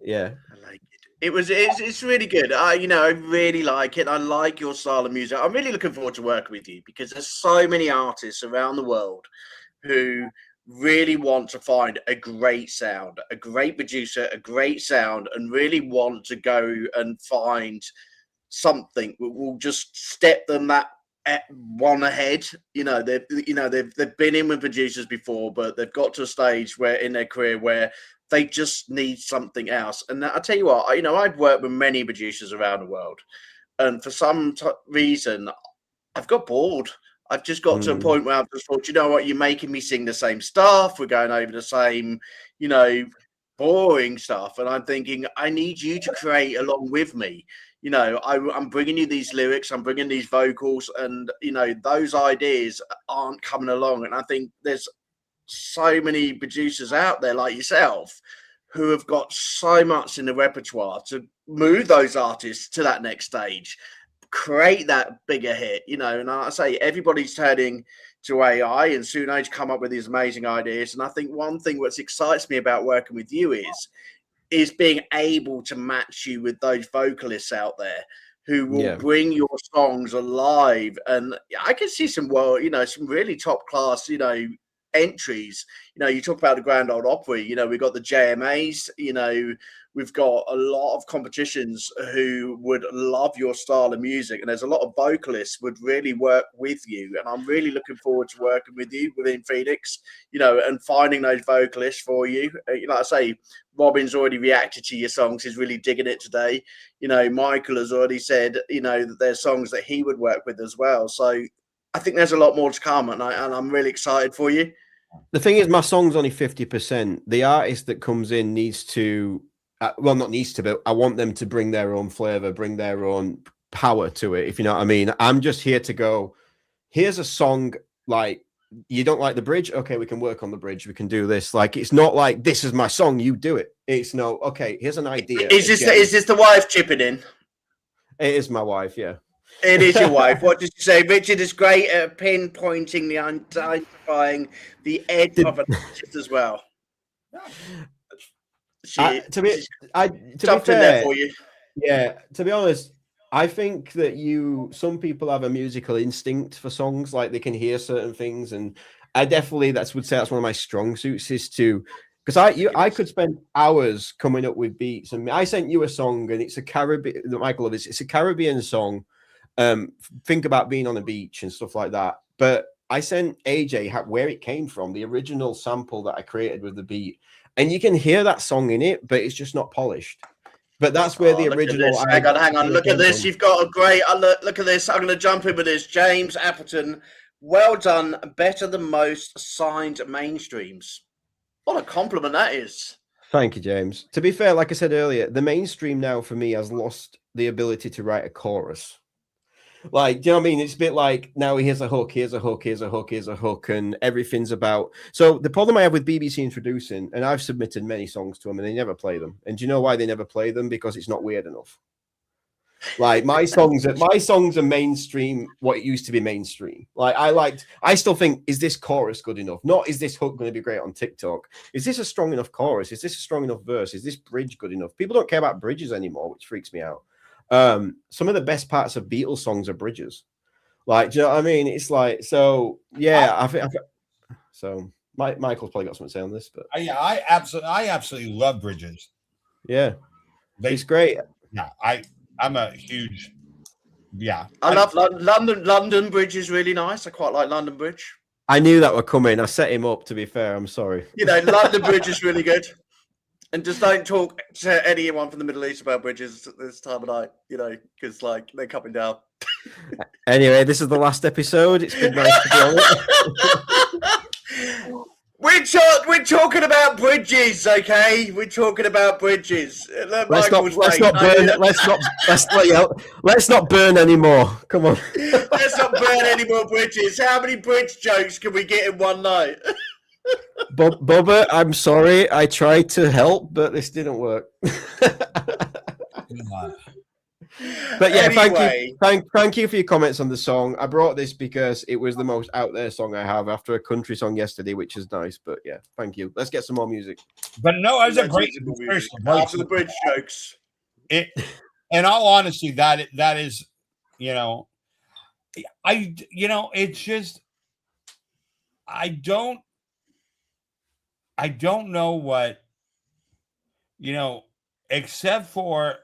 yeah. I like it. It's really good. I really like it. I like your style of music. I'm really looking forward to working with you because there's so many artists around the world who really want to find a great sound, a great producer, a great sound, and really want to go and find something that will just step them that one ahead. They've been in with producers before, but they've got to a stage where in their career where they just need something else. And I tell you what, I've worked with many producers around the world, and for some reason, I've got bored. I've just got to a point where I've just thought, you know what, you're making me sing the same stuff. We're going over the same, boring stuff. And I'm thinking, I need you to create along with me. I'm bringing you these lyrics, I'm bringing these vocals, and, those ideas aren't coming along. And I think there's so many producers out there like yourself who have got so much in the repertoire to move those artists to that next stage, create that bigger hit, and I say everybody's turning to AI, and soon age come up with these amazing ideas. And I think one thing what excites me about working with you is being able to match you with those vocalists out there who will bring your songs alive. And I can see some some really top class, entries. You talk about the Grand Ole Opry, we've got the JMAs, we've got a lot of competitions who would love your style of music, and there's a lot of vocalists would really work with you. And I'm really looking forward to working with you within Phoenix, and finding those vocalists for you. Like I say, Robin's already reacted to your songs. He's really digging it today. Michael has already said, that there's songs that he would work with as well. So I think there's a lot more to come, and I'm really excited for you. The thing is, my song's only 50%. The artist that comes in needs to, not needs to, but I want them to bring their own flavor, bring their own power to it, if you know what I mean. I'm just here to go, here's a song, like, you don't like the bridge? Okay, we can work on the bridge. We can do this. Like, it's not like, this is my song, you do it. It's no, okay, here's an idea. Is this the wife chipping in? It is my wife, yeah. It is your wife. What did you say? Richard is great at pinpointing the identifying the edge of an artist as well. To be jumped fair, in there for you. Yeah, to be honest, I think that some people have a musical instinct for songs, like they can hear certain things, and I definitely would say that's one of my strong suits is to. Because I could spend hours coming up with beats, and I sent you a song, and it's a Caribbean. Michael, it's a Caribbean song. Think about being on a beach and stuff like that. But I sent AJ where it came from, the original sample that I created with the beat, and you can hear that song in it, but it's just not polished. But that's where the original. Hang on. Look at this. You've got a great. Look at this. I'm going to jump in with this. James Appleton, well done. Better than most signed mainstreams. What a compliment that is. Thank you, James. To be fair, like I said earlier, the mainstream now for me has lost the ability to write a chorus. Like, do you know what I mean? It's a bit like now here's a hook, here's a hook, here's a hook, here's a hook, and everything's about. So the problem I have with BBC Introducing, and I've submitted many songs to them, and they never play them. And do you know why they never play them? Because it's not weird enough. Like my songs are mainstream. What it used to be mainstream. Like I still think, is this chorus good enough? Not is this hook going to be great on TikTok? Is this a strong enough chorus? Is this a strong enough verse? Is this bridge good enough? People don't care about bridges anymore, which freaks me out. Some of the best parts of Beatles songs are bridges. Like, do you know what I mean? It's like, so yeah. I think so. Michael's probably got something to say on this, but yeah, I absolutely love bridges. Yeah, it's great. Yeah, I'm a huge. Yeah, I love London. London Bridge is really nice. I quite like London Bridge. I knew that would come in. I set him up. To be fair, I'm sorry. London Bridge is really good. And just don't talk to anyone from the Middle East about bridges at this time of night. Because like they're coming down. Anyway, this is the last episode. It's been nice to be on it. We're talking about bridges, okay? We're talking about bridges. Let's not burn anymore. Come on. Let's not burn any more bridges. How many bridge jokes can we get in one night? Bubba, I'm sorry. I tried to help, but this didn't work. But yeah, anyway. Thank you for your comments on the song. I brought this because it was the most out there song I have after a country song yesterday, which is nice. But yeah, thank you. Let's get some more music. But no, it was a great after the bridge jokes. In all honesty, that is, it's just I don't I don't know what, except for,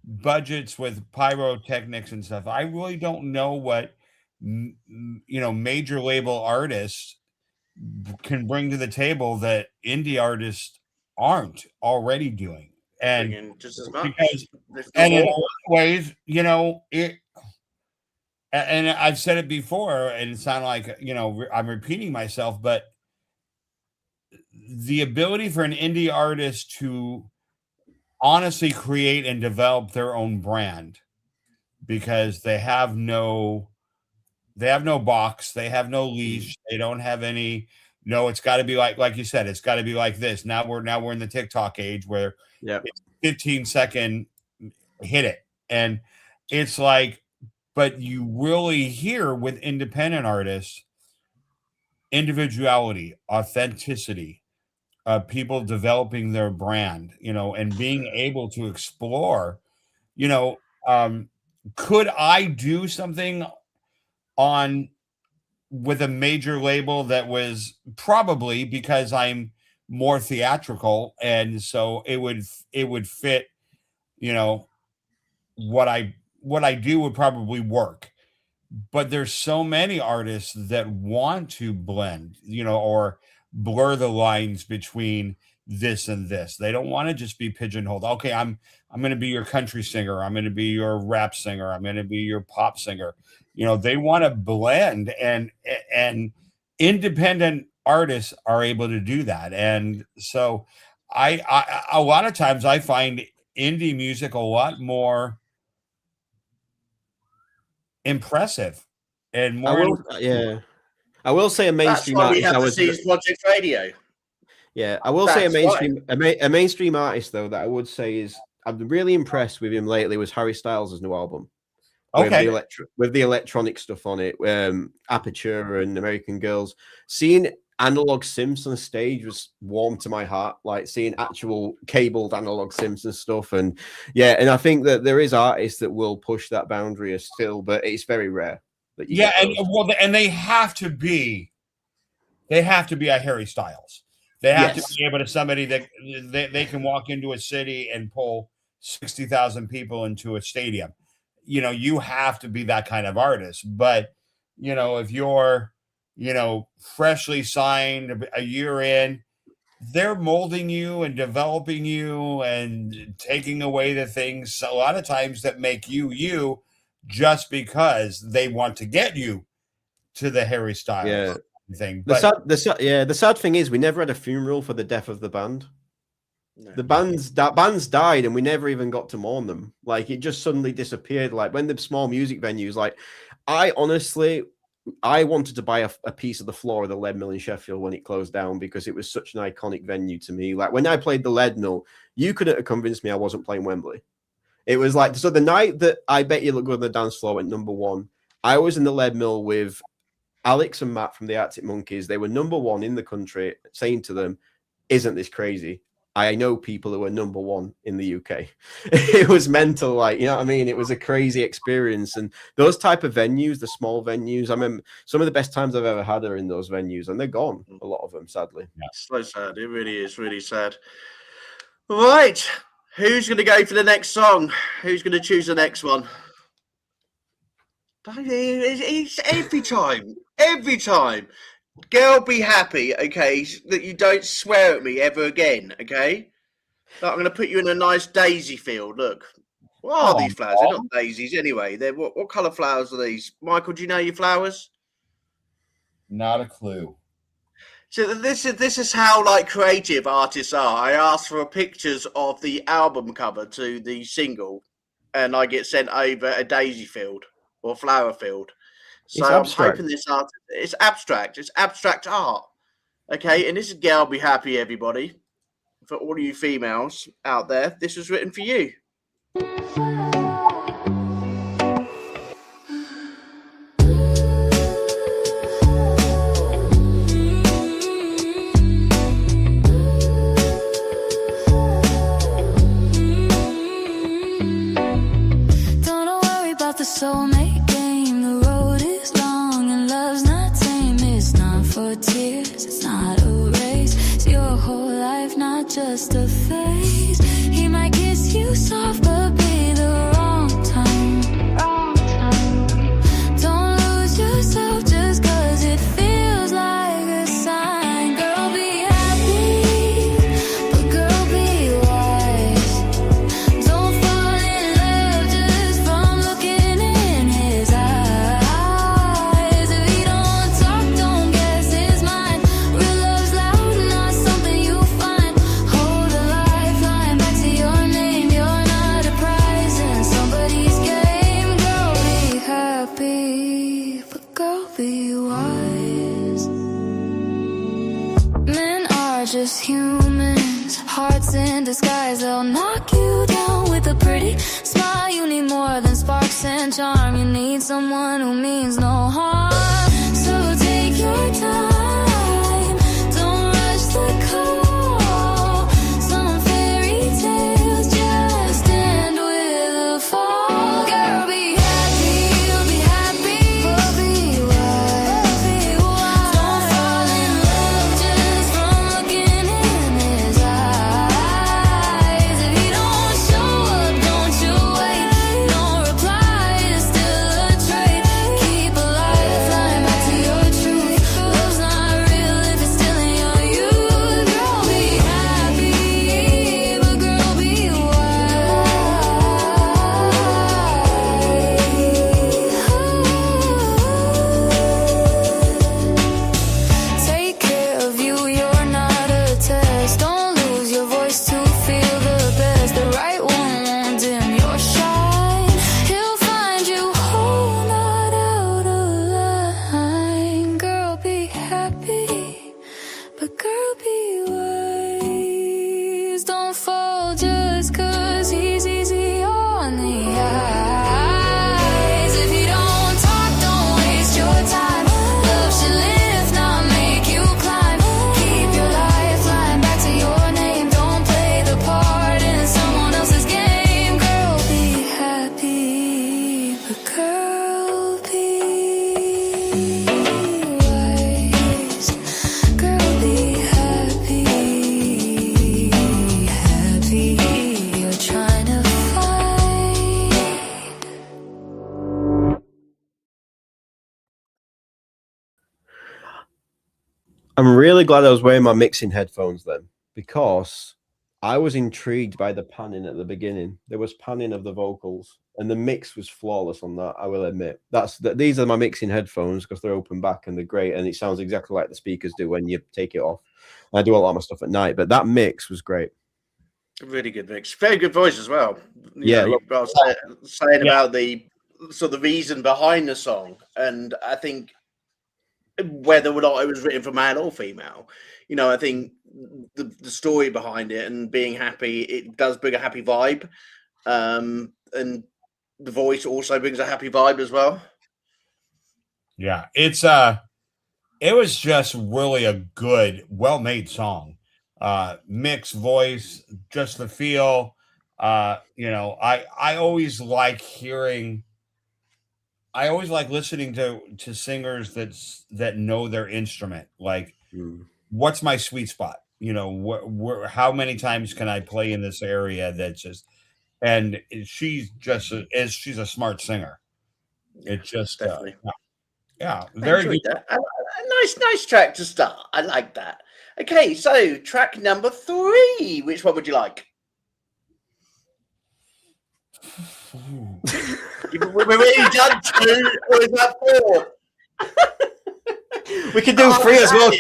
budgets with pyrotechnics and stuff. I really don't know what, major label artists can bring to the table that indie artists aren't already doing. And Bringing just as much. because, if not and in a more. lot of ways, and I've said it before, and it sounds like, I'm repeating myself, but the ability for an indie artist to honestly create and develop their own brand, because they have no box, they have no leash, they don't have any. No, it's got to be like you said, it's got to be like this. Now we're in the TikTok age where it's 15-second hit it, and it's like, but you really hear with independent artists individuality, authenticity, people developing their brand, and being able to explore, could I do something with a major label that was probably, because I'm more theatrical, and so it would fit, what I do would probably work. But there's so many artists that want to blend, or blur the lines between this and this. They don't want to just be pigeonholed. Okay, I'm going to be your country singer, I'm going to be your rap singer, I'm going to be your pop singer. They want to blend, and independent artists are able to do that. And so I a lot of times I find indie music a lot more impressive and more. I will say a mainstream That's why we artist. have the Seeds Project Radio. Yeah, I will say a mainstream artist though that I would say is I've been really impressed with him lately was Harry Styles' new album. Okay. With the electronic stuff on it, Aperture and American Girls. Seeing analog synths on stage was warm to my heart, like seeing actual cabled analog synths and stuff. And and I think that there is artists that will push that boundary still, but it's very rare. That you and they have to be a Harry Styles. They have to be able to somebody that they can walk into a city and pull 60,000 people into a stadium. You have to be that kind of artist. But if you're freshly signed a year in, they're molding you and developing you and taking away the things a lot of times that make you just because they want to get you to the Harry Styles thing. But the sad thing is we never had a funeral for the death of the band. No. The bands died and we never even got to mourn them. Like it just suddenly disappeared. Like when the small music venues, like I wanted to buy a piece of the floor of the Lead Mill in Sheffield when it closed down because it was such an iconic venue to me. Like when I played the Lead Mill, you couldn't have convinced me I wasn't playing Wembley. It was like, so the night that I Bet You Look Good on the Dance Floor went number one, I was in the Lead Mill with Alex and Matt from the Arctic Monkeys. They were number one in the country, saying to them, "Isn't this crazy? I know people who are number one in the UK." It was mental, like, you know what I mean? It was a crazy experience. And those type of venues, the small venues, I mean, some of the best times I've ever had are in those venues, and they're gone, a lot of them, sadly. Yeah. So sad. It really is really sad. Right. Who's going to go for the next song? Who's going to choose the next one? It's every time. Girl, be happy, okay, that you don't swear at me ever again, okay? Like, I'm going to put you in a nice daisy field. Look, what are these flowers? They're not daisies anyway. They're what colour flowers are these? Michael, do you know your flowers? Not a clue. So this is how like creative artists are. I ask for pictures of the album cover to the single, and I get sent over a daisy field or flower field. So I'm hoping this art, it's abstract art. Okay, and this is Girl Be Happy, everybody. For all of you females out there, this was written for you. Don't worry about the soulmate game. The road is long and love's not tame. It's not for tears, it's not a race. just a phase. He might kiss you soft, but be the wrong time. Don't lose yourself just 'cause it feels like a sign. Girl, be happy, but girl, be wise. Don't fall in love just from looking in his eyes. If he don't talk, don't guess his mind. Real love's loud, not something you find. Hold a lifeline back to your name. You're not a prize in somebody's game. Girl, be happy, but girl, be wise. Men are just humans, hearts in disguise. They'll knock you down with a pretty smile. You need more than sparks and charm. You need someone who means no harm. So take your time, don't rush the call. Some fairy tales just end with a fall. Girl, be happy, but be wise. Don't fall in love just from looking in his eyes. If he don't show up, don't you wait. No reply is still a trait. Keep a lifeline back to your truth. Love's not real if it's still in your youth. Girl, be happy, but girl, be wise. Take care of you, you're not a test. Don't lose your voice to feel the best. The right one won't dim your shine. He'll find you whole, not out of line. Girl, be happy, but girl, be wise. Don't fall just 'cause he's easy on the eyes. If you don't talk, don't waste your time. Love should live, not make you climb. Keep your lifeline back to your name. Don't play the part in someone else's game. Girl, be happy, but girl, be wise. Girl, be happy, happy. You're trying to find. I'm really glad I was wearing my mixing headphones then, because I was intrigued by the panning at the beginning. There was panning of the vocals, and the mix was flawless on that. I will admit. These are my mixing headphones because they're open back and they're great, and it sounds exactly like the speakers do when you take it off. I do a lot of my stuff at night, but that mix was great. Really good mix. Very good voice as well. Yeah, I was saying about the sort of reason behind the song, and I think whether or not it was written for male or female, I think the story behind it and being happy, it does bring a happy vibe, and the voice also brings a happy vibe as well. Yeah, it was just really a good, well-made song. Mixed voice, just the feel. I always like listening to singers that know their instrument. Like, what's my sweet spot? How many times can I play in this area? That's just, and she's a smart singer. It's just Definitely. yeah, I very enjoyed good. that. A nice track to start. I like that. Okay, so track number 3. Which one would you like? We've already done 2, or is that 4? We could do 3 as well.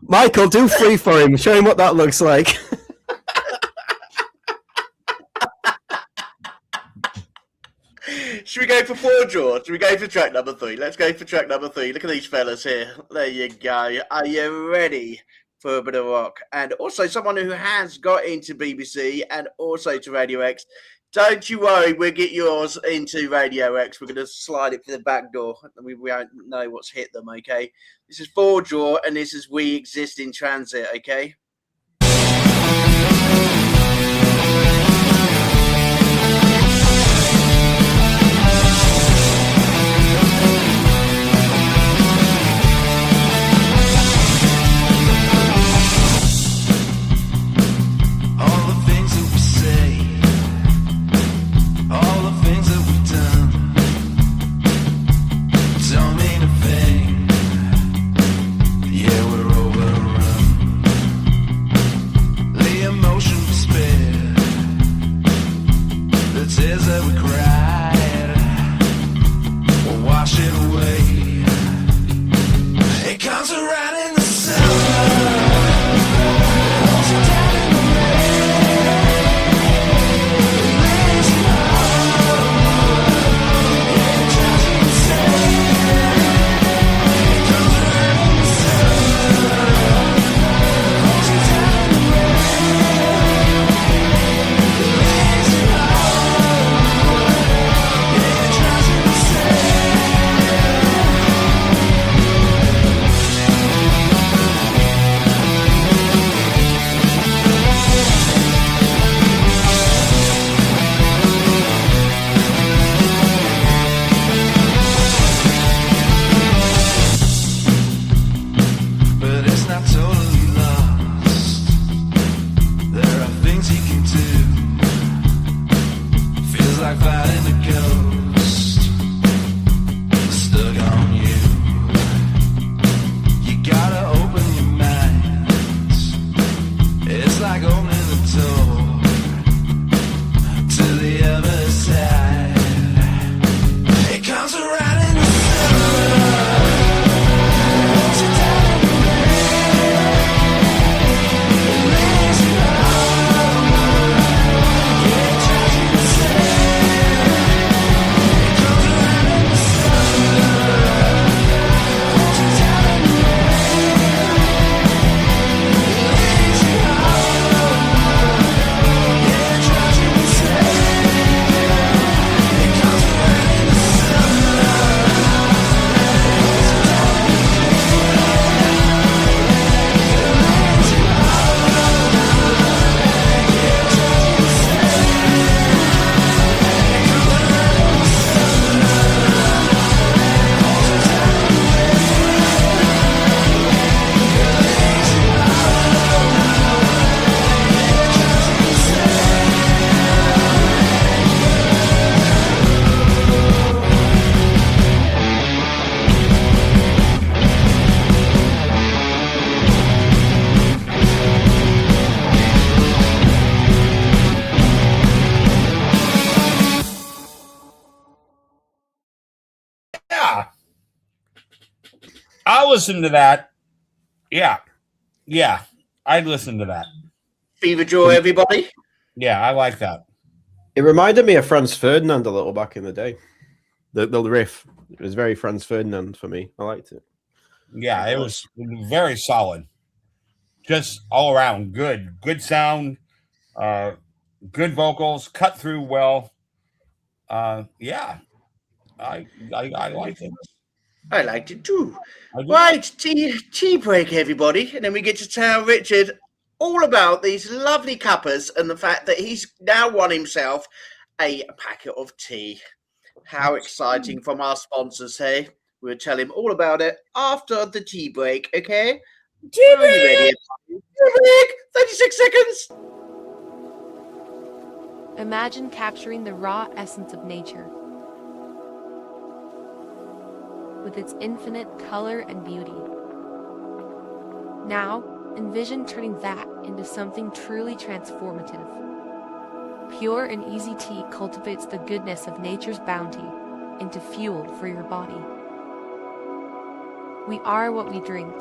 Michael, do 3 for him. Show him what that looks like. Should we go for 4, George? Should we go for track number 3? Let's go for track number 3. Look at these fellas here. There you go. Are you ready for a bit of rock? And also someone who has got into BBC and also to Radio X. Don't you worry, we'll get yours into Radio X. We're going to slide it through the back door. We won't know what's hit them, okay? This is 4 Jaw, and this is We Exist in Transit, okay? I'll listen to that. Yeah. I'd listen to that. Fever Draw, everybody. Yeah, I like that. It reminded me of Franz Ferdinand a little back in the day. The riff. It was very Franz Ferdinand for me. I liked it. Yeah, it was very solid. Just all around good. Good sound, good vocals, cut through well. Yeah. I liked it. I liked it too. Right, tea break, everybody. And then we get to tell Richard all about these lovely cuppers and the fact that he's now won himself a packet of tea. How exciting from our sponsors here. We'll tell him all about it after the tea break, okay? Tea break! Are you ready? Tea break! 36 seconds! Imagine capturing the raw essence of nature with its infinite color and beauty. Now, envision turning that into something truly transformative. Pure and easy tea cultivates the goodness of nature's bounty into fuel for your body. We are what we drink.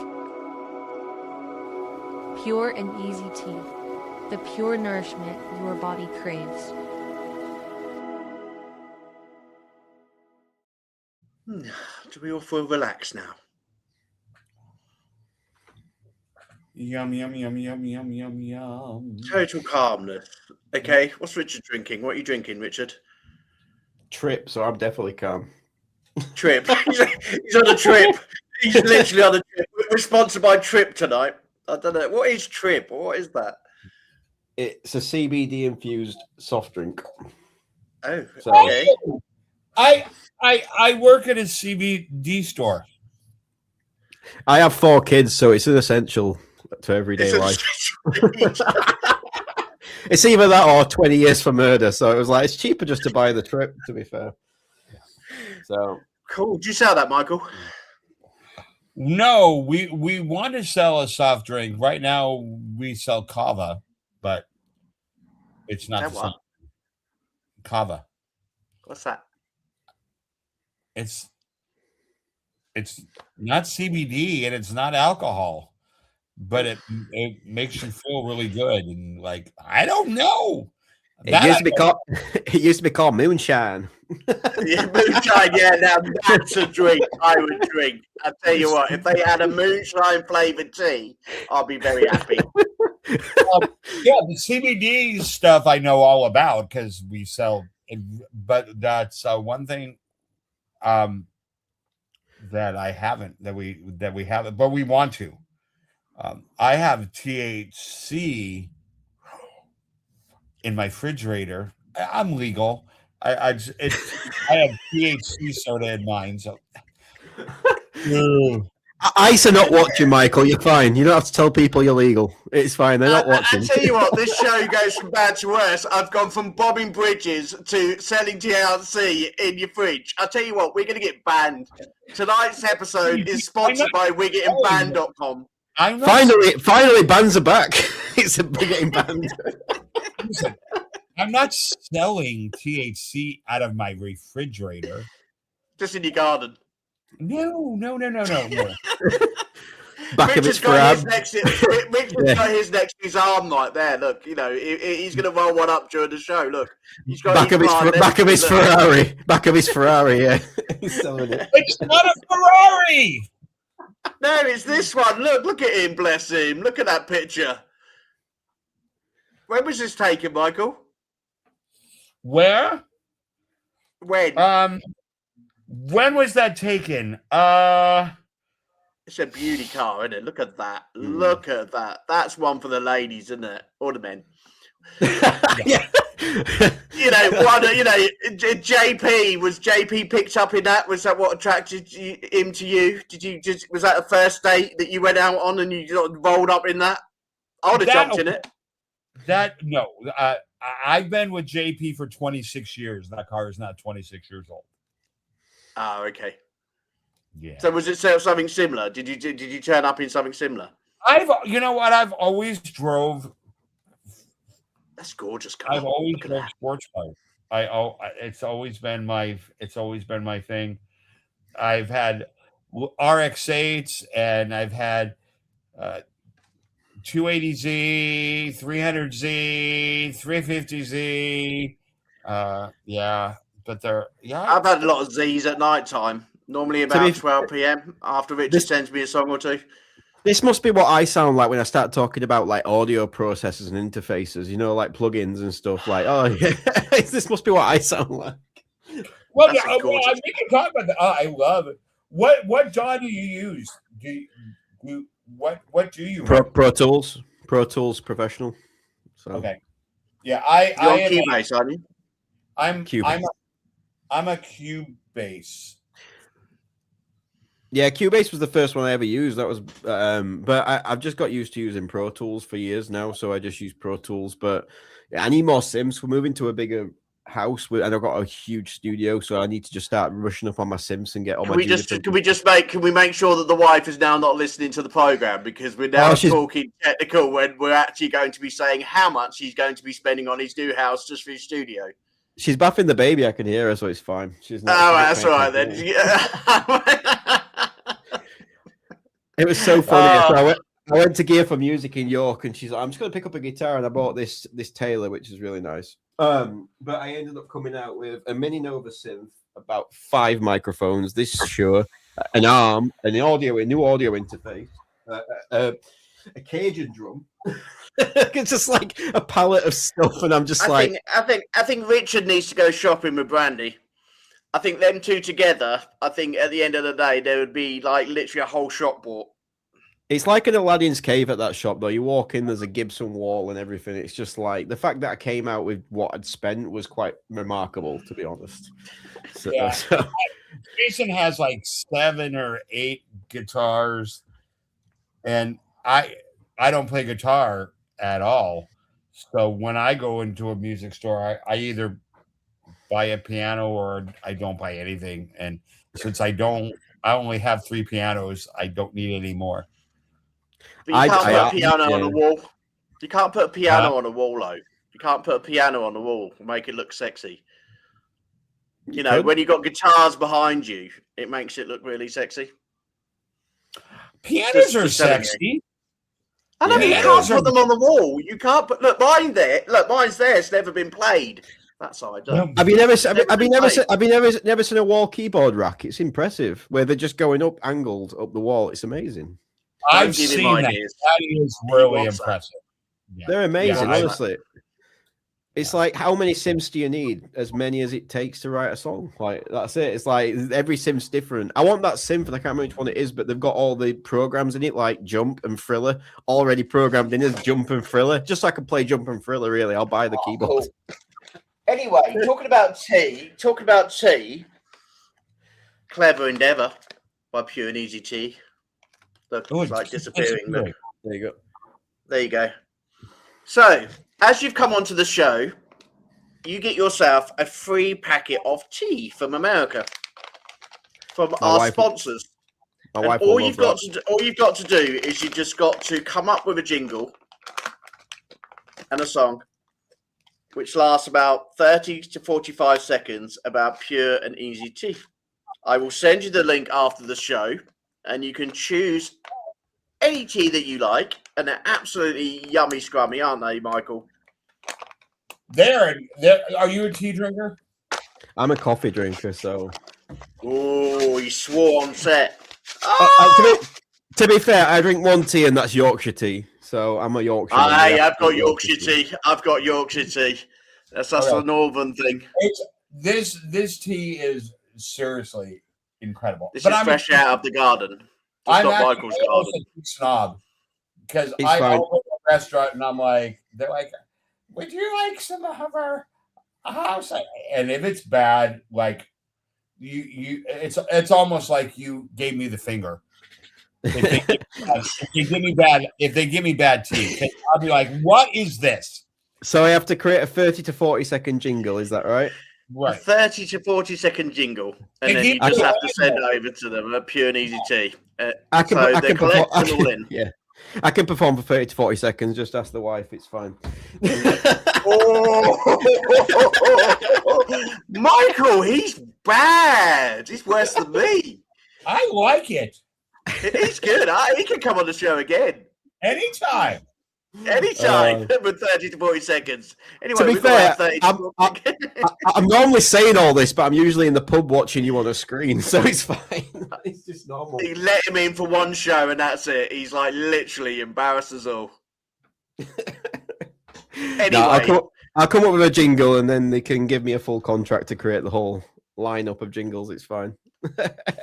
Pure and easy tea, the pure nourishment your body craves. Do we all feel relaxed now? Yum, yum, yum, yum, yum, yum, yum. Total calmness. Okay, what's Richard drinking? What are you drinking, Richard? Trip, so I'm definitely calm. Trip. He's on a trip. He's literally on a trip. We're sponsored by Trip tonight. I don't know. What is Trip? What is that? It's a CBD infused soft drink. Oh, So okay. I work at a CBD store. I have 4 kids, so it's an essential to everyday life. It's either that or 20 years for murder. So it was like, it's cheaper just to buy the Trip, to be fair. So Cool. Do you sell that, Michael? No, we want to sell a soft drink. Right now we sell kava, but it's not the same. Kava. What's that? It's not CBD and it's not alcohol, but it makes you feel really good and like I don't know. it used to be called moonshine. Yeah, moonshine, yeah, now that's a drink I would drink. I tell you what, if they had a moonshine flavored tea, I'll be very happy. Yeah, the CBD stuff I know all about because we sell it, but that's one thing that I haven't that we haven't, but we want to. I have THC in my refrigerator. I'm legal. I have THC soda in mine. So ICE are not watching, Michael. You're fine. You don't have to tell people you're legal. It's fine. They're not watching. I tell you what, this show goes from bad to worse. I've gone from bombing bridges to selling THC in your fridge. I tell you what, we're going to get banned. Tonight's episode is sponsored by WeGettingBanned.com. Finally, bans are back. We're getting banned. Listen, I'm not selling THC out of my refrigerator. Just in your garden. No. Richard's got his next to his arm right there. Look, you know, he's going to roll one up during the show. Look, he's got back of his Ferrari. Back of his Ferrari, yeah. He's selling it. It's not a Ferrari. No, it's this one. Look at him, bless him. Look at that picture. When was this taken, Michael? Where? When? When was that taken? It's a beauty car, isn't it? Look at that. Look at that. That's one for the ladies, isn't it? Or the men. Yeah. JP was JP picked up in that. Was that what attracted him to you? Was that the first date that you went out on and you rolled up in that? I would have jumped in it. I've been with JP for 26 years. That car is not 26 years old. Oh, okay. Yeah. So was it something similar? Did you turn up in something similar? I've always drove. That's gorgeous car. I've always drove sports cars. It's always been my thing. I've had RX8s, and I've had 280Z, 300Z, 350Z. Yeah, but I've had a lot of Z's at night time. Normally about 12 p.m. after Richard sends me a song or two. This must be what I sound like when I start talking about like audio processors and interfaces, you know, like plugins and stuff. Like, oh yeah, this must be what I sound like. Well, we can talk about that. Oh, I love it. What DAW do you use? What do you Pro Tools Professional? So. Okay, yeah, You're on Cubase, aren't you? I'm Cubase. I'm a Cubase. Yeah, Cubase was the first one I ever used. That was, but I've just got used to using Pro Tools for years now, so I just use Pro Tools. But yeah, I need more Sims. We're moving to a bigger house, and I've got a huge studio, so I need to just start rushing up on my Sims and get all my. Can we make sure that the wife is now not listening to the program, because we're now talking technical when we're actually going to be saying how much he's going to be spending on his new house just for his studio. She's bathing the baby. I can hear her, so it's fine. She's not. Oh, that's all right then. Yeah. It was so funny. So I went to Gear for Music in York, and she's like, "I'm just going to pick up a guitar," and I bought this Taylor, which is really nice. But I ended up coming out with a Mini Nova synth, about 5 microphones, this Shure, an arm, a new audio interface, a Cajun drum. It's just like a palette of stuff, and I'm just I think Richard needs to go shopping with Brandy. I think them two together, I think at the end of the day, there would be like literally a whole shop bought. It's like an Aladdin's cave at that shop, though. You walk in, there's a Gibson wall and everything. It's just like the fact that I came out with what I'd spent was quite remarkable, to be honest. So, yeah. Jason has like 7 or 8 guitars, and I don't play guitar at all. So when I go into a music store, I either buy a piano or I don't buy anything. And since I only have 3 pianos, I don't need any more. But you can't put a piano on a wall. You can't put a piano on a wall, though. You can't put a piano on the wall and make it look sexy. You know, when you got guitars behind you, it makes it look really sexy. Pianos are sexy. I know, you can't put them on the wall. You can't put. Look, mine's there. It's never been played. That side. Have you never seen a wall keyboard rack? It's impressive. Where they're just going up, angled up the wall. It's amazing. I've seen that. That is really impressive. Yeah. They're amazing, honestly. It's like, how many Sims do you need? As many as it takes to write a song. Like, that's it. It's like every Sim's different. I want that Sim, and I can't remember which one it is, but they've got all the programs in it, like Jump and Thriller, already programmed in as Jump and Thriller. Just so I can play Jump and Thriller, really. I'll buy the keyboard. Cool. Anyway, talking about tea, Clever Endeavour by Pure and Easy Tea. Look, it's like disappearing. Look. There you go. So, as you've come onto the show, you get yourself a free packet of tea from America, from our sponsors. All you've got to do is you just got to come up with a jingle and a song, which lasts about 30 to 45 seconds, about Pure and Easy Tea. I will send you the link after the show, and you can choose any tea that you like, and they're absolutely yummy scrummy, aren't they, Michael? Are you a tea drinker? I'm a coffee drinker, so. Oh, you swore on set. To be fair, I drink one tea, and that's Yorkshire tea. So I'm a Yorkshire. I've got Yorkshire tea. I've got Yorkshire tea. That's a northern thing. This tea is seriously incredible. This is fresh out of the garden. It's not Michael's garden. A snob, because I open a restaurant and they're like, would you like some of our house? And if it's bad, like it's almost like you gave me the finger. If they give me bad tea, I'll be like, what is this? So I have to create a 30 to 40 second jingle, is that right? Right. A 30 to 40 second jingle, and then you just have to send it over to them, a Pure and Easy Tea. I can perform for 30 to 40 seconds. Just ask the wife, it's fine. Michael, he's bad. He's worse than me. I like it. He's good. He can come on the show again. Anytime. Anytime with 30 to 40 seconds. Anyway, To be we've got fair, 30 to 40 I'm normally saying all this, but I'm usually in the pub watching you on a screen, so it's fine. It's just normal. He let him in for one show and that's it. He's like literally embarrassed us all. Anyway, No, I'll come up with a jingle and then they can give me a full contract to create the whole lineup of jingles. It's fine.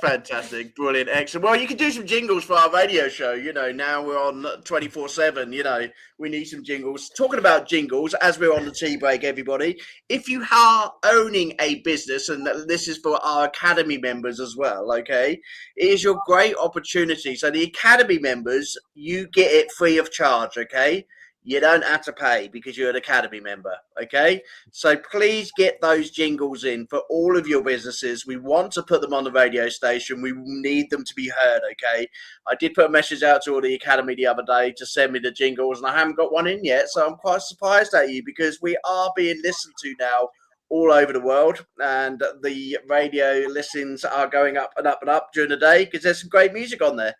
fantastic, brilliant, excellent. Well, you can do some jingles for our radio show. You know, now we're on 24/7. You know, we need some jingles. Talking about jingles, as we're on the tea break, everybody, if you are owning a business, and this is for our Academy members as well, okay, it is your great opportunity. So the Academy members, you get it free of charge, okay? You don't have to pay because you're an Academy member, okay? So please get those jingles in for all of your businesses. We want to put them on the radio station. We need them to be heard, okay? I did put a message out to all the Academy the other day to send me the jingles, and I haven't got one in yet, so I'm quite surprised at you because we are being listened to now all over the world, and the radio listens are going up and up and up during the day because there's some great music on there.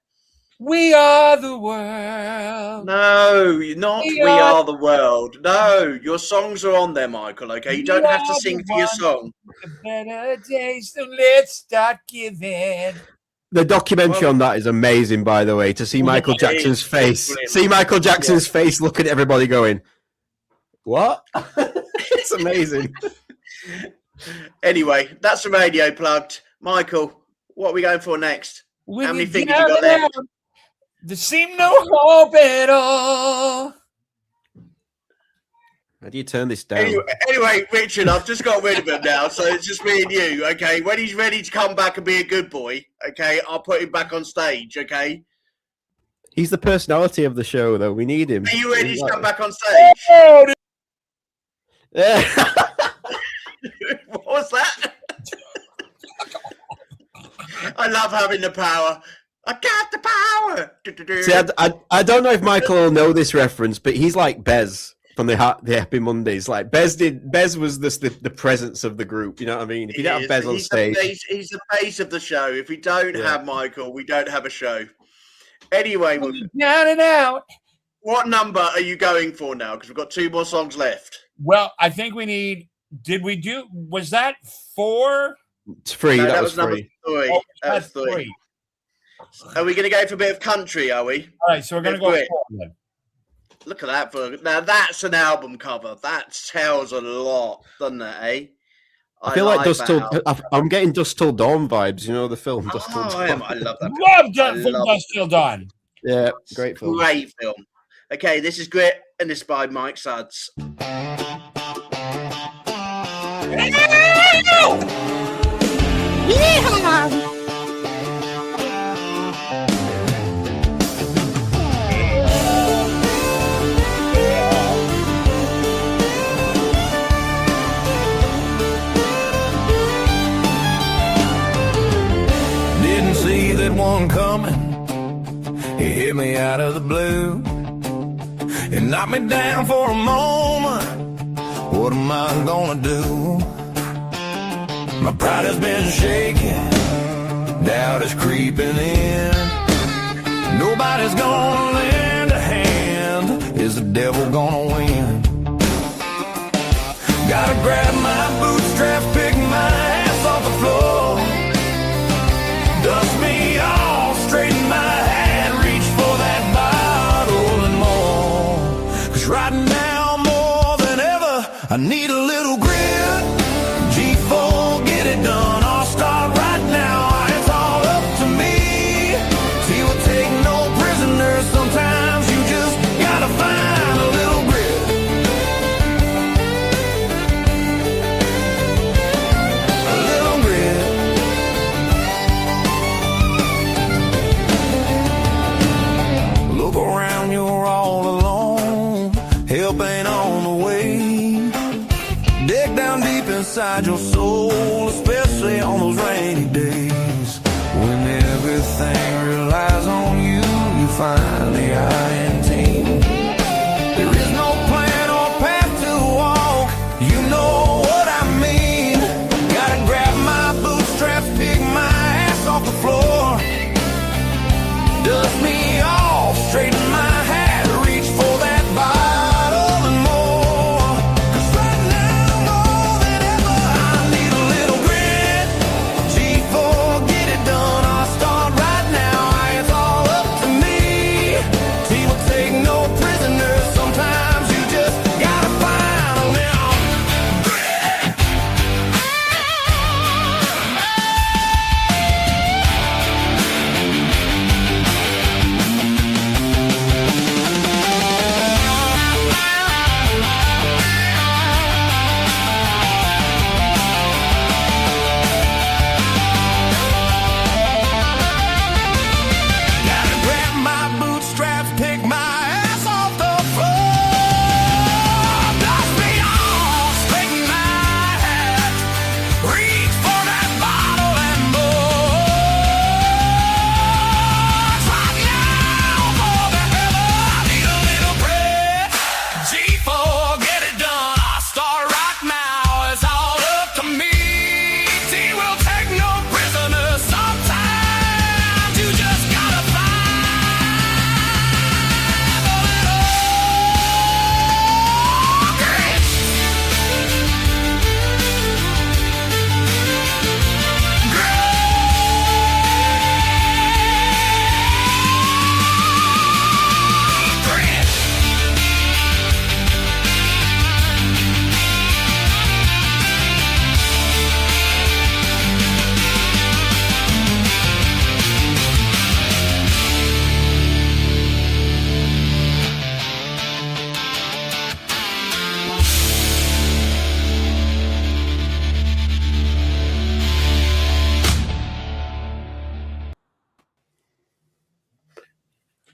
We are the world. No, not we are the world. No, your songs are on there, Michael, okay? You don't have to sing for your song. The better days, so let's start giving. The documentary on that is amazing, by the way, to see Michael Jackson's face. Brilliant. See Michael Jackson's face looking at everybody going, what? It's amazing. Anyway, that's the radio plugged. Michael, what are we going for next? How many fingers you got left? There seemed no hope at all. How do you turn this down? Anyway, Richard, I've just got rid of him now, so it's just me and you, okay? When he's ready to come back and be a good boy, okay, I'll put him back on stage, okay? He's the personality of the show, though. We need him. Are you ready to come back on stage? Yeah. What was that? I love having the power. I got the power. See, I don't know if Michael will know this reference, but he's like Bez from the Happy Mondays. Like Bez was the presence of the group. You know what I mean? If you don't have Bez on stage, he's the face of the show. If we don't have Michael, we don't have a show. Anyway, down and out. What number are you going for now? Because we've got 2 more songs left. Well, I think we need. Did we do? Was that 4? It's 3. No, that was number 3. 3. Oh, That's 3. Are we going to go for a bit of country, are we? All right, so we're going to go 4 then. Look at that. Now, that's an album cover. That tells a lot, doesn't it, eh? I feel like I'm getting Dusk Till Dawn vibes, you know, the film Dusk Till Dawn. I love that. Love Dusk Till Dawn. Yeah, great film. Great film. Okay, this is Grit, and this is by Mike Suds. Didn't see that one coming. It hit me out of the blue. It knocked me down for a moment. What am I gonna do? My pride has been shaking. Doubt is creeping in. Nobody's gonna lend a hand. Is the devil gonna win? Gotta grab my bootstraps, pick my ass off the floor. Dust me off, straighten my hat, reach for that bottle and more. 'Cause right now, more than ever, I need a little grit. G4, get it done. I'll start right now. It's all up to me. See, we'll take no prisoners. Sometimes you just gotta find a little grit. A little grit. Look around, you're all alone. Help ain't on the way. Dig down deep inside your soul, especially on those rainy days. When everything relies on you, you find the I in team. There is no plan or path to walk, you know what I mean. Gotta grab my bootstraps, pick my ass off the floor.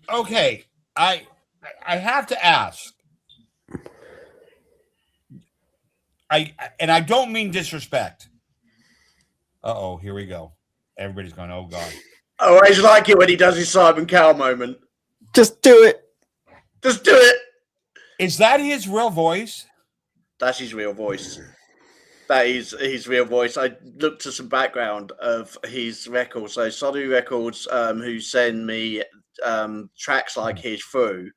Okay, I have to ask. I don't mean disrespect. Uh-oh, here we go. Everybody's going, oh God. I always like it when he does his Simon Cowell moment. Just do it. Just do it. Is that his real voice? That's his real voice. That is his real voice. I looked at some background of his records. So Sonu Records, who send me tracks like his through.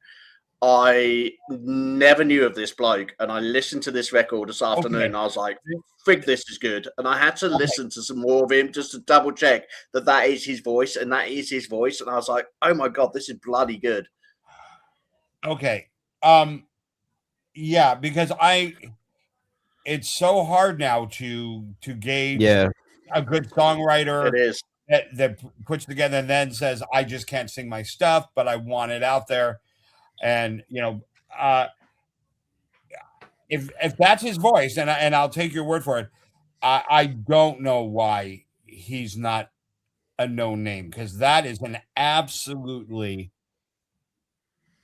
I never knew of this bloke, and I listened to this record this afternoon. And I was like, "Frig, this is good." And I had to listen to some more of him just to double check that is his voice, and that is his voice. And I was like, "Oh my God, this is bloody good." Okay. Yeah, because it's so hard now to gauge a good songwriter. It is. That puts together and then says, I just can't sing my stuff, but I want it out there. And if that's his voice, and I'll take your word for it, I don't know why he's not a known name, because that is an absolutely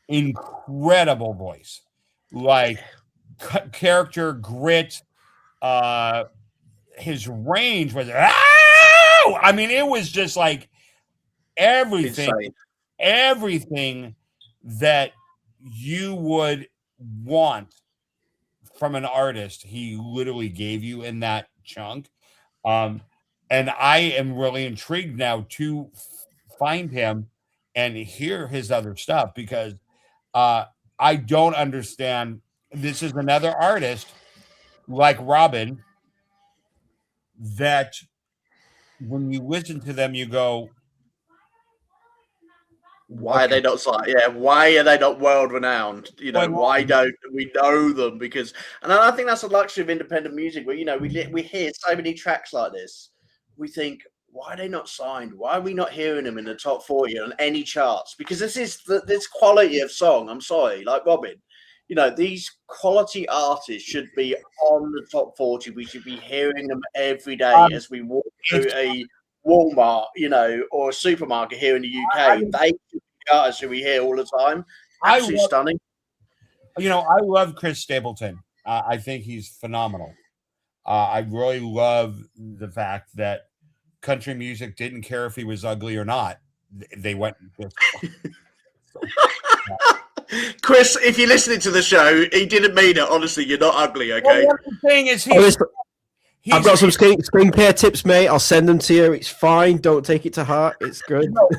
incredible voice, like character, grit. His range was, I mean, it was just like everything that you would want from an artist, he literally gave you in that chunk. And I am really intrigued now to find him and hear his other stuff, because I don't understand. This is another artist like Robin that when you listen to them, you go, why are they not signed? Yeah, why are they not world renowned? You know, why don't we know them? Because, and I think that's the luxury of independent music, where, you know, we hear so many tracks like this, we think, why are they not signed? Why are we not hearing them in the top 40 on any charts? Because this is this quality of song. I'm sorry, like Robin, you know, these quality artists should be on the top 40. We should be hearing them every day as we walk through a Walmart, you know, or a supermarket here in the UK. They should be artists who we hear all the time. Absolutely stunning. You know, I love Chris Stapleton. I think he's phenomenal. I really love the fact that country music didn't care if he was ugly or not. They went. Chris, if you're listening to the show, he didn't mean it. Honestly, you're not ugly, okay? Well, what I'm saying is I've got some skincare tips, mate. I'll send them to you. It's fine. Don't take it to heart. It's good. No,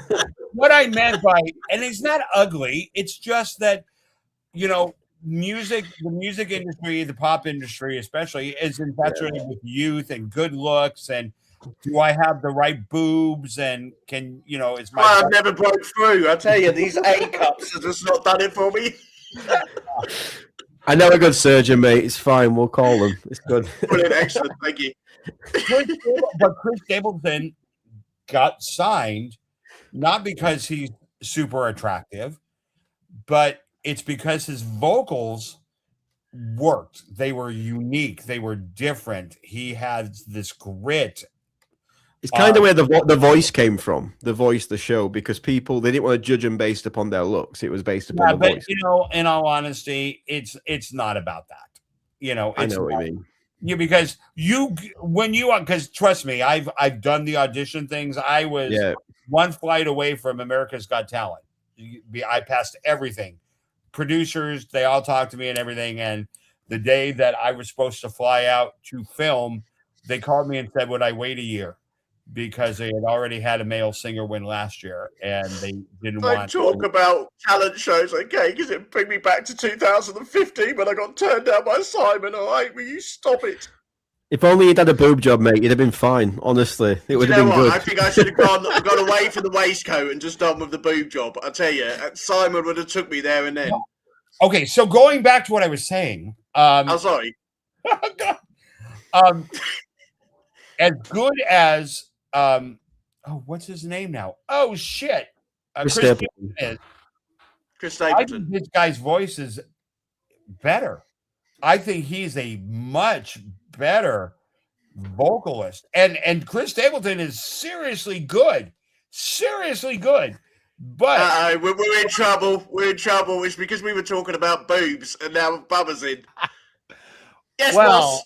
what I meant by, and it's not ugly, it's just that, you know, the music industry, the pop industry especially, is infatuated with youth and good looks, and do I have the right boobs, and can, you know, it's my I've never broke through. I tell you, these A cups have just not done it for me. I know a good surgeon, mate. It's fine. We'll call them. It's good. Brilliant, excellent. Thank you. But Chris Stapleton got signed not because he's super attractive, but it's because his vocals worked. They were unique. They were different. He had this grit. It's kind of where the voice came from, the voice, the show, because people, they didn't want to judge them based upon their looks. It was based upon the voice. You know, in all honesty, it's not about that. You know, I know what you mean. Yeah, because because trust me, I've done the audition things. I was one flight away from America's Got Talent. I passed everything. Producers, they all talked to me and everything. And the day that I was supposed to fly out to film, they called me and said, would I wait a year? Because they had already had a male singer win last year, and they didn't want to talk about talent shows, okay? Because it bring me back to 2015 when I got turned down by Simon. All right, will you stop it? If only you'd had a boob job, mate, you'd have been fine. Honestly, it would have been good. I think I should have gone away from the waistcoat and just done with the boob job. I tell you, Simon would have took me there and then. Okay, so going back to what I was saying, I'm sorry. As good as what's his name now? Oh shit, Chris Stapleton. Chris Stapleton. I think this guy's voice is better. I think he's a much better vocalist, and Chris Stapleton is seriously good. But we're in trouble. We're in trouble. It's because we were talking about boobs, and now Bubba's in. Yes, Well, boss.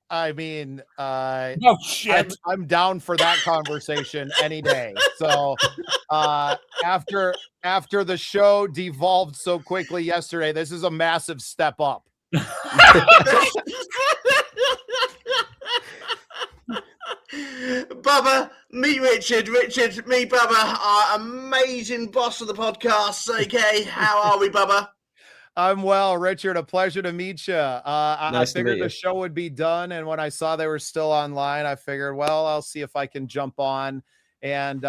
I mean, no shit. I'm down for that conversation any day. So after the show devolved so quickly yesterday, this is a massive step up. Bubba, meet Richard. Richard, meet Bubba, our amazing boss of the podcast. Okay, how are we, Bubba? I'm well, Richard. A pleasure to meet you. I Nice to figured meet you. the show would be done, and when I saw they were still online, I figured, well, I'll see if I can jump on and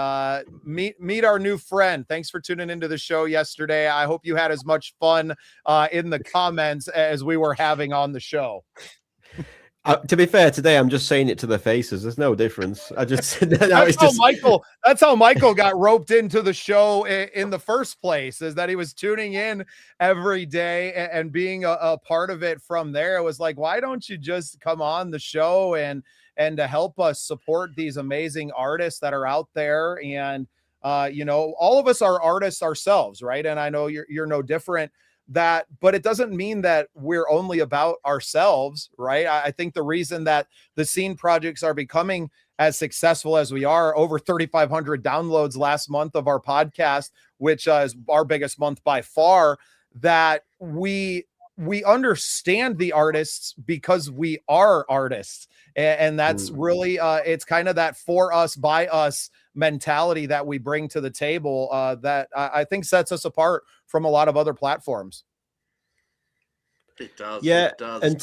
meet our new friend. Thanks for tuning into the show yesterday. I hope you had as much fun in the comments as we were having on the show. To be fair, today I'm just saying it to their faces. There's no difference. I just That's how Michael got roped into the show in the first place, is that he was tuning in every day and being a part of it from there. It was like, why don't you just come on the show and to help us support these amazing artists that are out there? And all of us are artists ourselves, right? And I know you're no different. But it doesn't mean that we're only about ourselves, right? I think the reason that the Scene projects are becoming as successful as we are, over 3,500 downloads last month of our podcast, which is our biggest month by far, that we understand the artists because we are artists. And that's really, it's kind of that for us, by us mentality that we bring to the table that I think sets us apart from a lot of other platforms. It does. Yeah, it does. and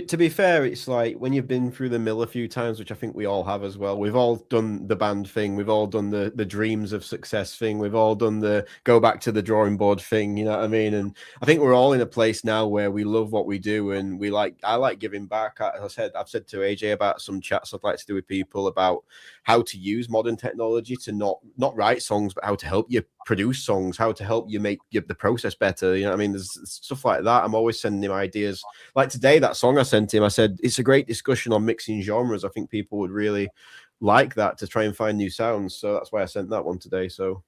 to be fair, it's like when you've been through the mill a few times, which I think we all have as well. We've all done the band thing. We've all done the dreams of success thing. We've all done the go back to the drawing board thing. You know what I mean? And I think we're all in a place now where we love what we do, and I like giving back. I've said to AJ about some chats I'd like to do with people about how to use modern technology to not write songs, but how to help you produce songs, how to help you make the process better. You know what I mean? There's stuff like that. I'm always sending him ideas. Like today, that song I sent him, I said, it's a great discussion on mixing genres. I think people would really like that to try and find new sounds. So that's why I sent that one today. So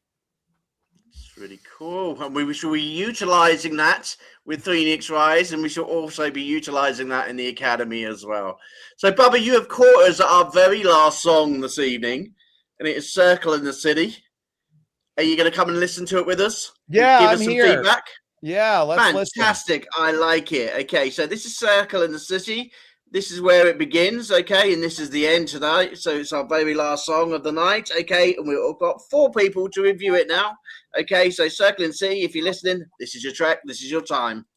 it's really cool. And we should be utilizing that with Phoenix Rise, and we should also be utilizing that in the Academy as well. So, Bubba, you have caught us at our very last song this evening, and it is Circle in the City. Are you going to come and listen to it with us? Yeah, Give I'm us some here. feedback? Yeah, let's listen. Fantastic. I like it. Okay, so this is Circle in the City. This is where it begins, okay, and this is the end tonight. So it's our very last song of the night, okay, and we've got 4 people to review it now. Okay, so Circle in the City, if you're listening, this is your track, this is your time.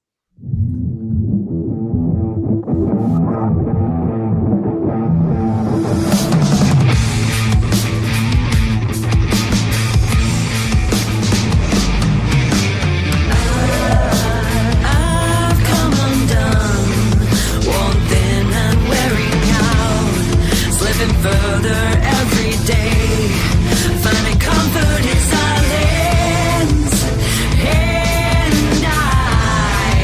Further every day, finding comfort in silence, and I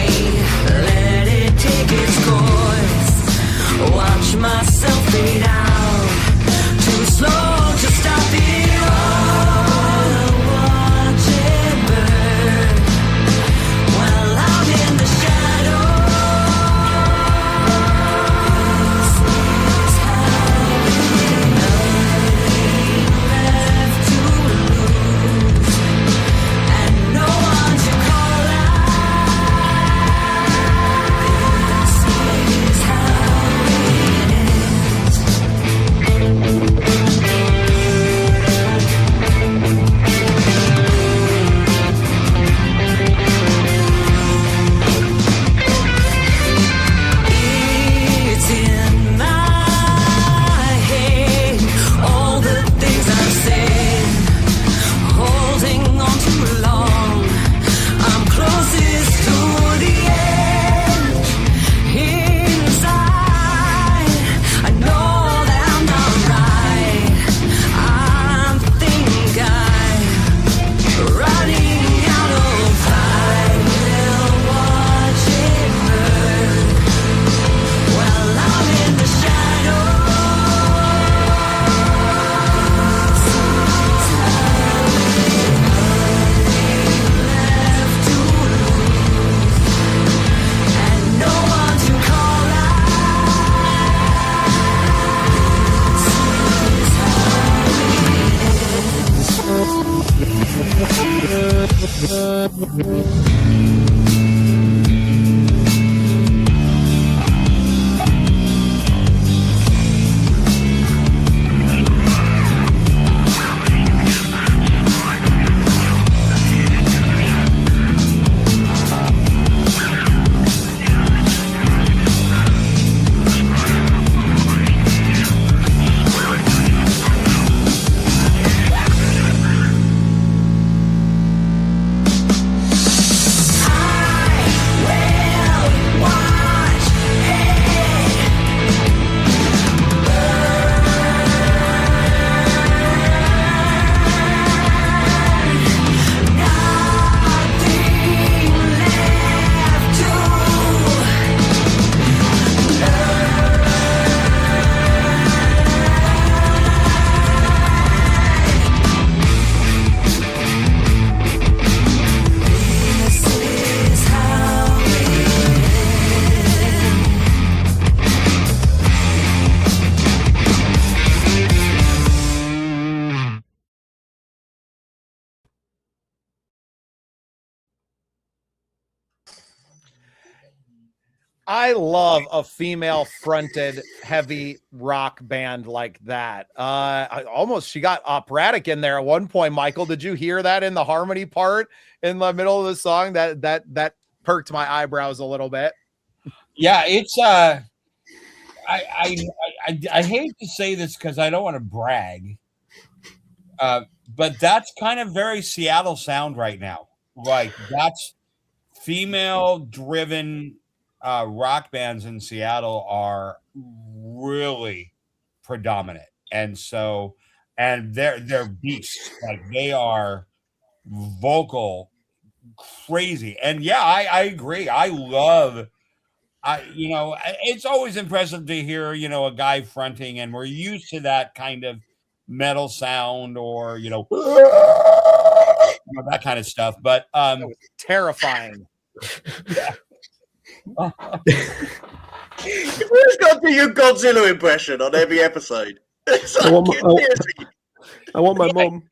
I love a female fronted heavy rock band like that. She got operatic in there at one point. Michael, did you hear that in the harmony part in the middle of the song? That perked my eyebrows a little bit. Yeah, it's I hate to say this because I don't want to brag, but that's kind of very Seattle sound right now. Like that's female driven rock bands in Seattle are really predominant, and they're beasts. Like they are vocal crazy, and yeah, I agree. I love. It's always impressive to hear, a guy fronting, and we're used to that kind of metal sound or, that kind of stuff. But that was terrifying. You've always got to do your Godzilla impression on every episode. It's like, I want my mum.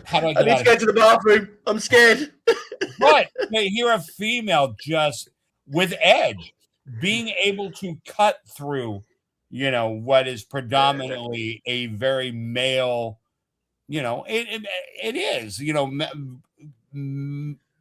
How do I need to go to the bathroom. I'm scared. But they hear a female just with edge being able to cut through, what is predominantly a very male, it is,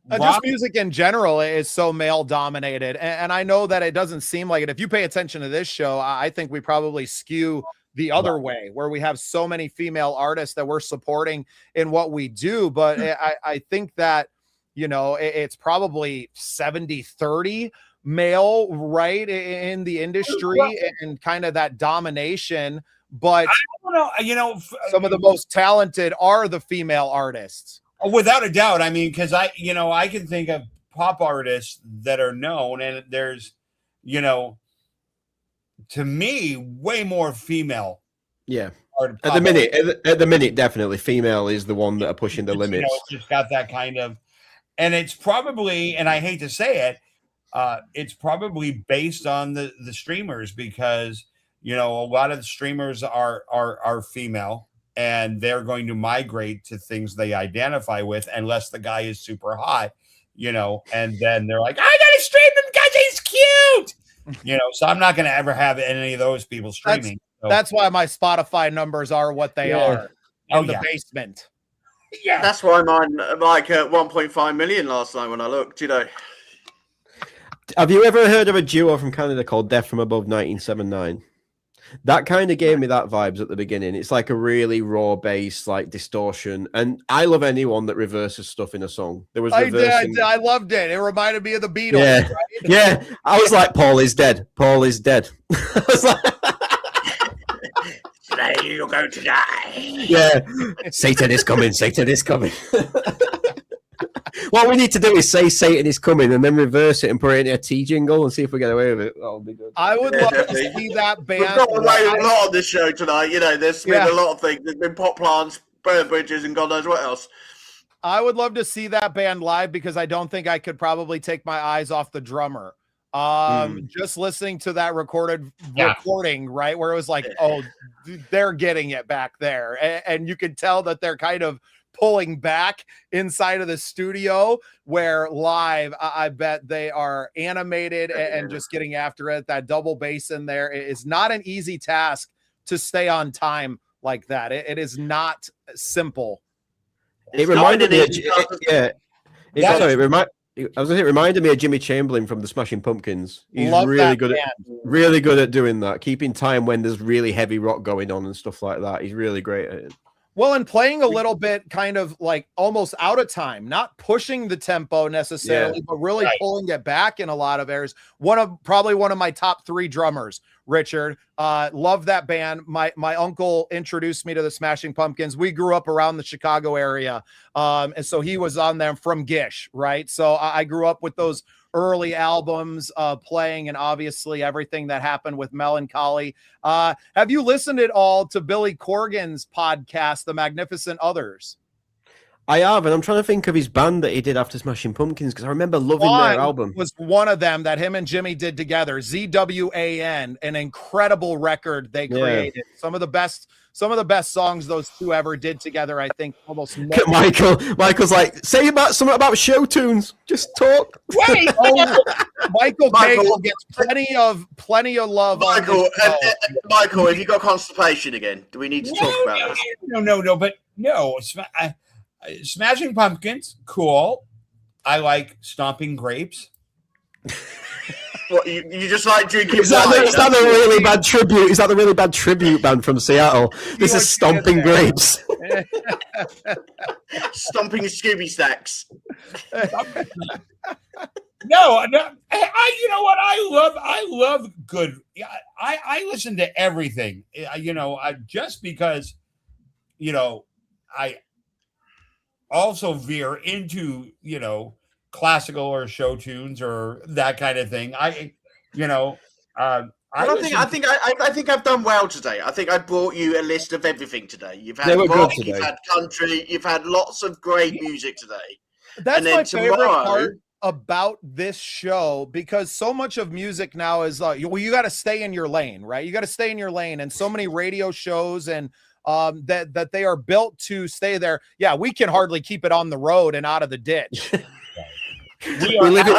just music in general is so male dominated. And I know that it doesn't seem like it. If you pay attention to this show, I think we probably skew the other way, where we have so many female artists that we're supporting in what we do. But I think that, it's probably 70-30 male, right, in the industry and kind of that domination. But I don't know, some of the most talented are the female artists. Without a doubt. I mean, because I can think of pop artists that are known, and there's, to me, way more female. Yeah. At the minute, definitely female is the one that are pushing the limits. It's just got that kind of, and it's probably, and I hate to say it, it's probably based on the streamers because, a lot of the streamers are female, and they're going to migrate to things they identify with unless the guy is super hot, and then they're like, I gotta stream him because he's cute. So I'm not going to ever have any of those people streaming. That's why my Spotify numbers are what they are in the basement. Yeah, that's why mine like 1.5 million last night when I looked. Have you ever heard of a duo from Canada called Death from Above 1979? That kind of gave me that vibes at the beginning. It's like a really raw bass, like distortion. And I love anyone that reverses stuff in a song. There was reversing. I loved it. It reminded me of the Beatles. Yeah, right? Yeah. I was like, Paul is dead. Paul is dead. I was like, today you're going to die. Yeah. Satan is coming. Satan is coming. What we need to do is say Satan is coming and then reverse it and put it in a T jingle and see if we get away with it. That'll be good. I would love to see that band. We've got away with a lot on this show tonight. There's been a lot of things. There's been pop plants, burn bridges, and God knows what else. I would love to see that band live because I don't think I could probably take my eyes off the drummer. Just listening to that recording, right, where it was like, oh, they're getting it back there. And you could tell that they're kind of pulling back inside of the studio, where live, I bet they are animated and just getting after it. That double bass in there is not an easy task to stay on time like that. It is not simple. It reminded me, it reminded me of Jimmy Chamberlain from the Smashing Pumpkins. He's really good at doing that, keeping time when there's really heavy rock going on and stuff like that. He's really great at it. Well, and playing a little bit kind of like almost out of time, not pushing the tempo necessarily, but really pulling it back in a lot of areas. Probably one of my top 3 drummers, Richard. Love that band. My uncle introduced me to the Smashing Pumpkins. We grew up around the Chicago area. And so he was on them from Gish, right? So I grew up with those early albums playing, and obviously everything that happened with Melancholy. Have you listened at all to Billy Corgan's podcast, The Magnificent Others? I have, and I'm trying to think of his band that he did after Smashing Pumpkins, because I remember loving their album. Was one of them that him and Jimmy did together. ZWAN, an incredible record they created. Some of the best songs those two ever did together. I think almost. Michael's like, say something about show tunes. Just talk. Wait, Michael Cagle gets plenty of love. Michael, have you got constipation again? Do we need to talk about this? No, but no. Smashing Pumpkins, cool. I like Stomping Grapes. What, you just like drinking Is that the really bad tribute? Is that the really bad tribute band from Seattle? This is Stomping Grapes. Stomping Scooby Snacks. No. You know what? I love good. I listen to everything. Just because, I also veer into, classical or show tunes or that kind of thing. I think I've done well today. I think I brought you a list of everything today. You've had rock, you've had country, you've had lots of great music today. That's my favorite part about this show, because so much of music now is you got to stay in your lane, right? You got to stay in your lane, and so many radio shows and that they are built to stay there. Yeah, we can hardly keep it on the road and out of the ditch. We live in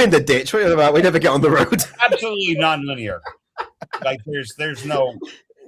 the ditch. What are you about? We never get on the road. Absolutely non-linear. Like there's no.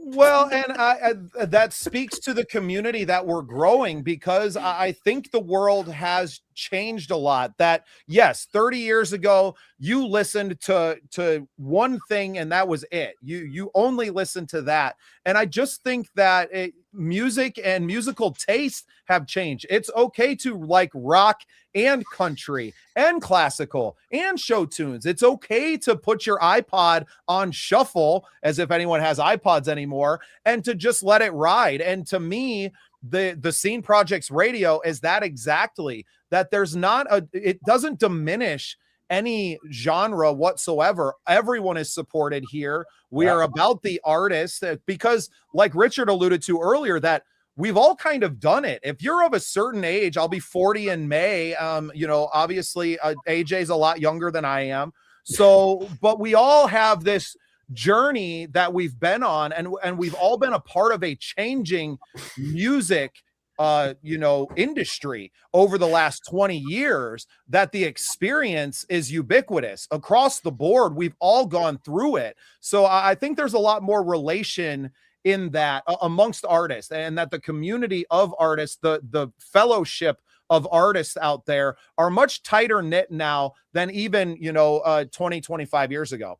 Well, and that speaks to the community that we're growing, because I think the world has changed a lot. That, yes, 30 years ago, you listened to one thing and that was it. You only listened to that. And I just think that music and musical taste have changed. It's okay to like rock and country and classical and show tunes. It's okay to put your iPod on shuffle, as if anyone has iPods anymore, and to just let it ride. And to me, the Scene Projects radio is that exactly. That there's not it doesn't diminish any genre whatsoever. Everyone is supported here. We are about the artist, because like Richard alluded to earlier, that we've all kind of done it. If you're of a certain age, I'll be 40 in May. Obviously AJ's a lot younger than I am. So, but we all have this journey that we've been on, and we've all been a part of a changing music industry over the last 20 years, that the experience is ubiquitous across the board. We've all gone through it. So I think there's a lot more relation in that amongst artists, and that the community of artists, the fellowship of artists out there are much tighter knit now than even, 20, 25 years ago.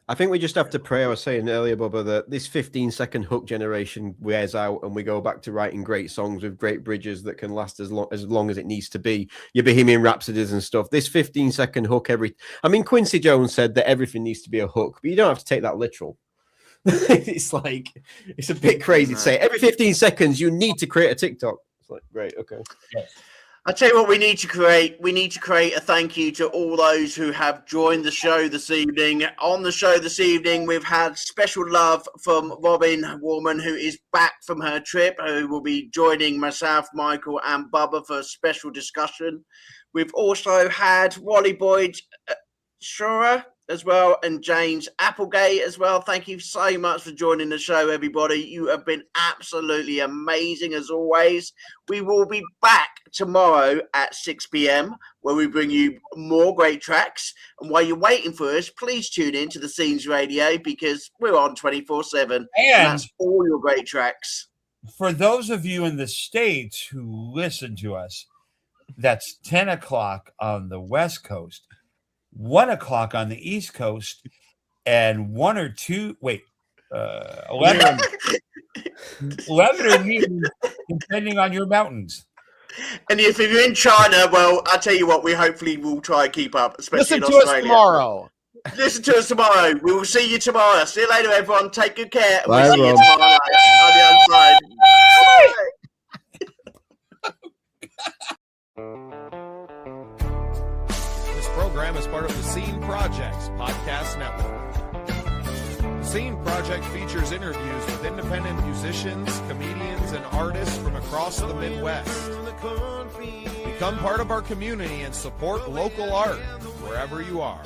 I think we just have to pray. I was saying earlier, Bubba, that this 15-second hook generation wears out and we go back to writing great songs with great bridges that can last as long as it needs to be. Your Bohemian Rhapsodies and stuff. This 15-second hook, Quincy Jones said that everything needs to be a hook, but you don't have to take that literal. It's a bit crazy to say. Every 15 seconds, you need to create a TikTok. It's like, great, okay. Yes. I tell you what, we need to create a thank you to all those who have joined the show this evening. On the show this evening, we've had special love from Robin Warman, who is back from her trip, who will be joining myself, Michael, and Bubba for a special discussion. We've also had Wally Boyd Shura as well, and James Applegate as well. Thank you so much for joining the show, everybody. You have been absolutely amazing as always. We will be back tomorrow at 6 p.m. where we bring you more great tracks. And while you're waiting for us, please tune in to the Scenes Radio because we're on 24/7. And that's all your great tracks. For those of you in the States who listen to us, that's 10 o'clock on the West Coast, 1 o'clock on the East Coast, and 11 or noon, depending on your mountains. And if you're in China, well, I tell you what, we hopefully will try and keep up, especially Listen in to Australia. us tomorrow. Listen to us tomorrow. We will see you tomorrow. See you later, everyone. Take good care. And Bye, we'll see you Rob. tomorrow night on the Unsigned. This program is part of the Scene Project's podcast network. The Scene Project features interviews with independent musicians, comedians, and artists from across the Midwest. Become part of our community and support local art wherever you are.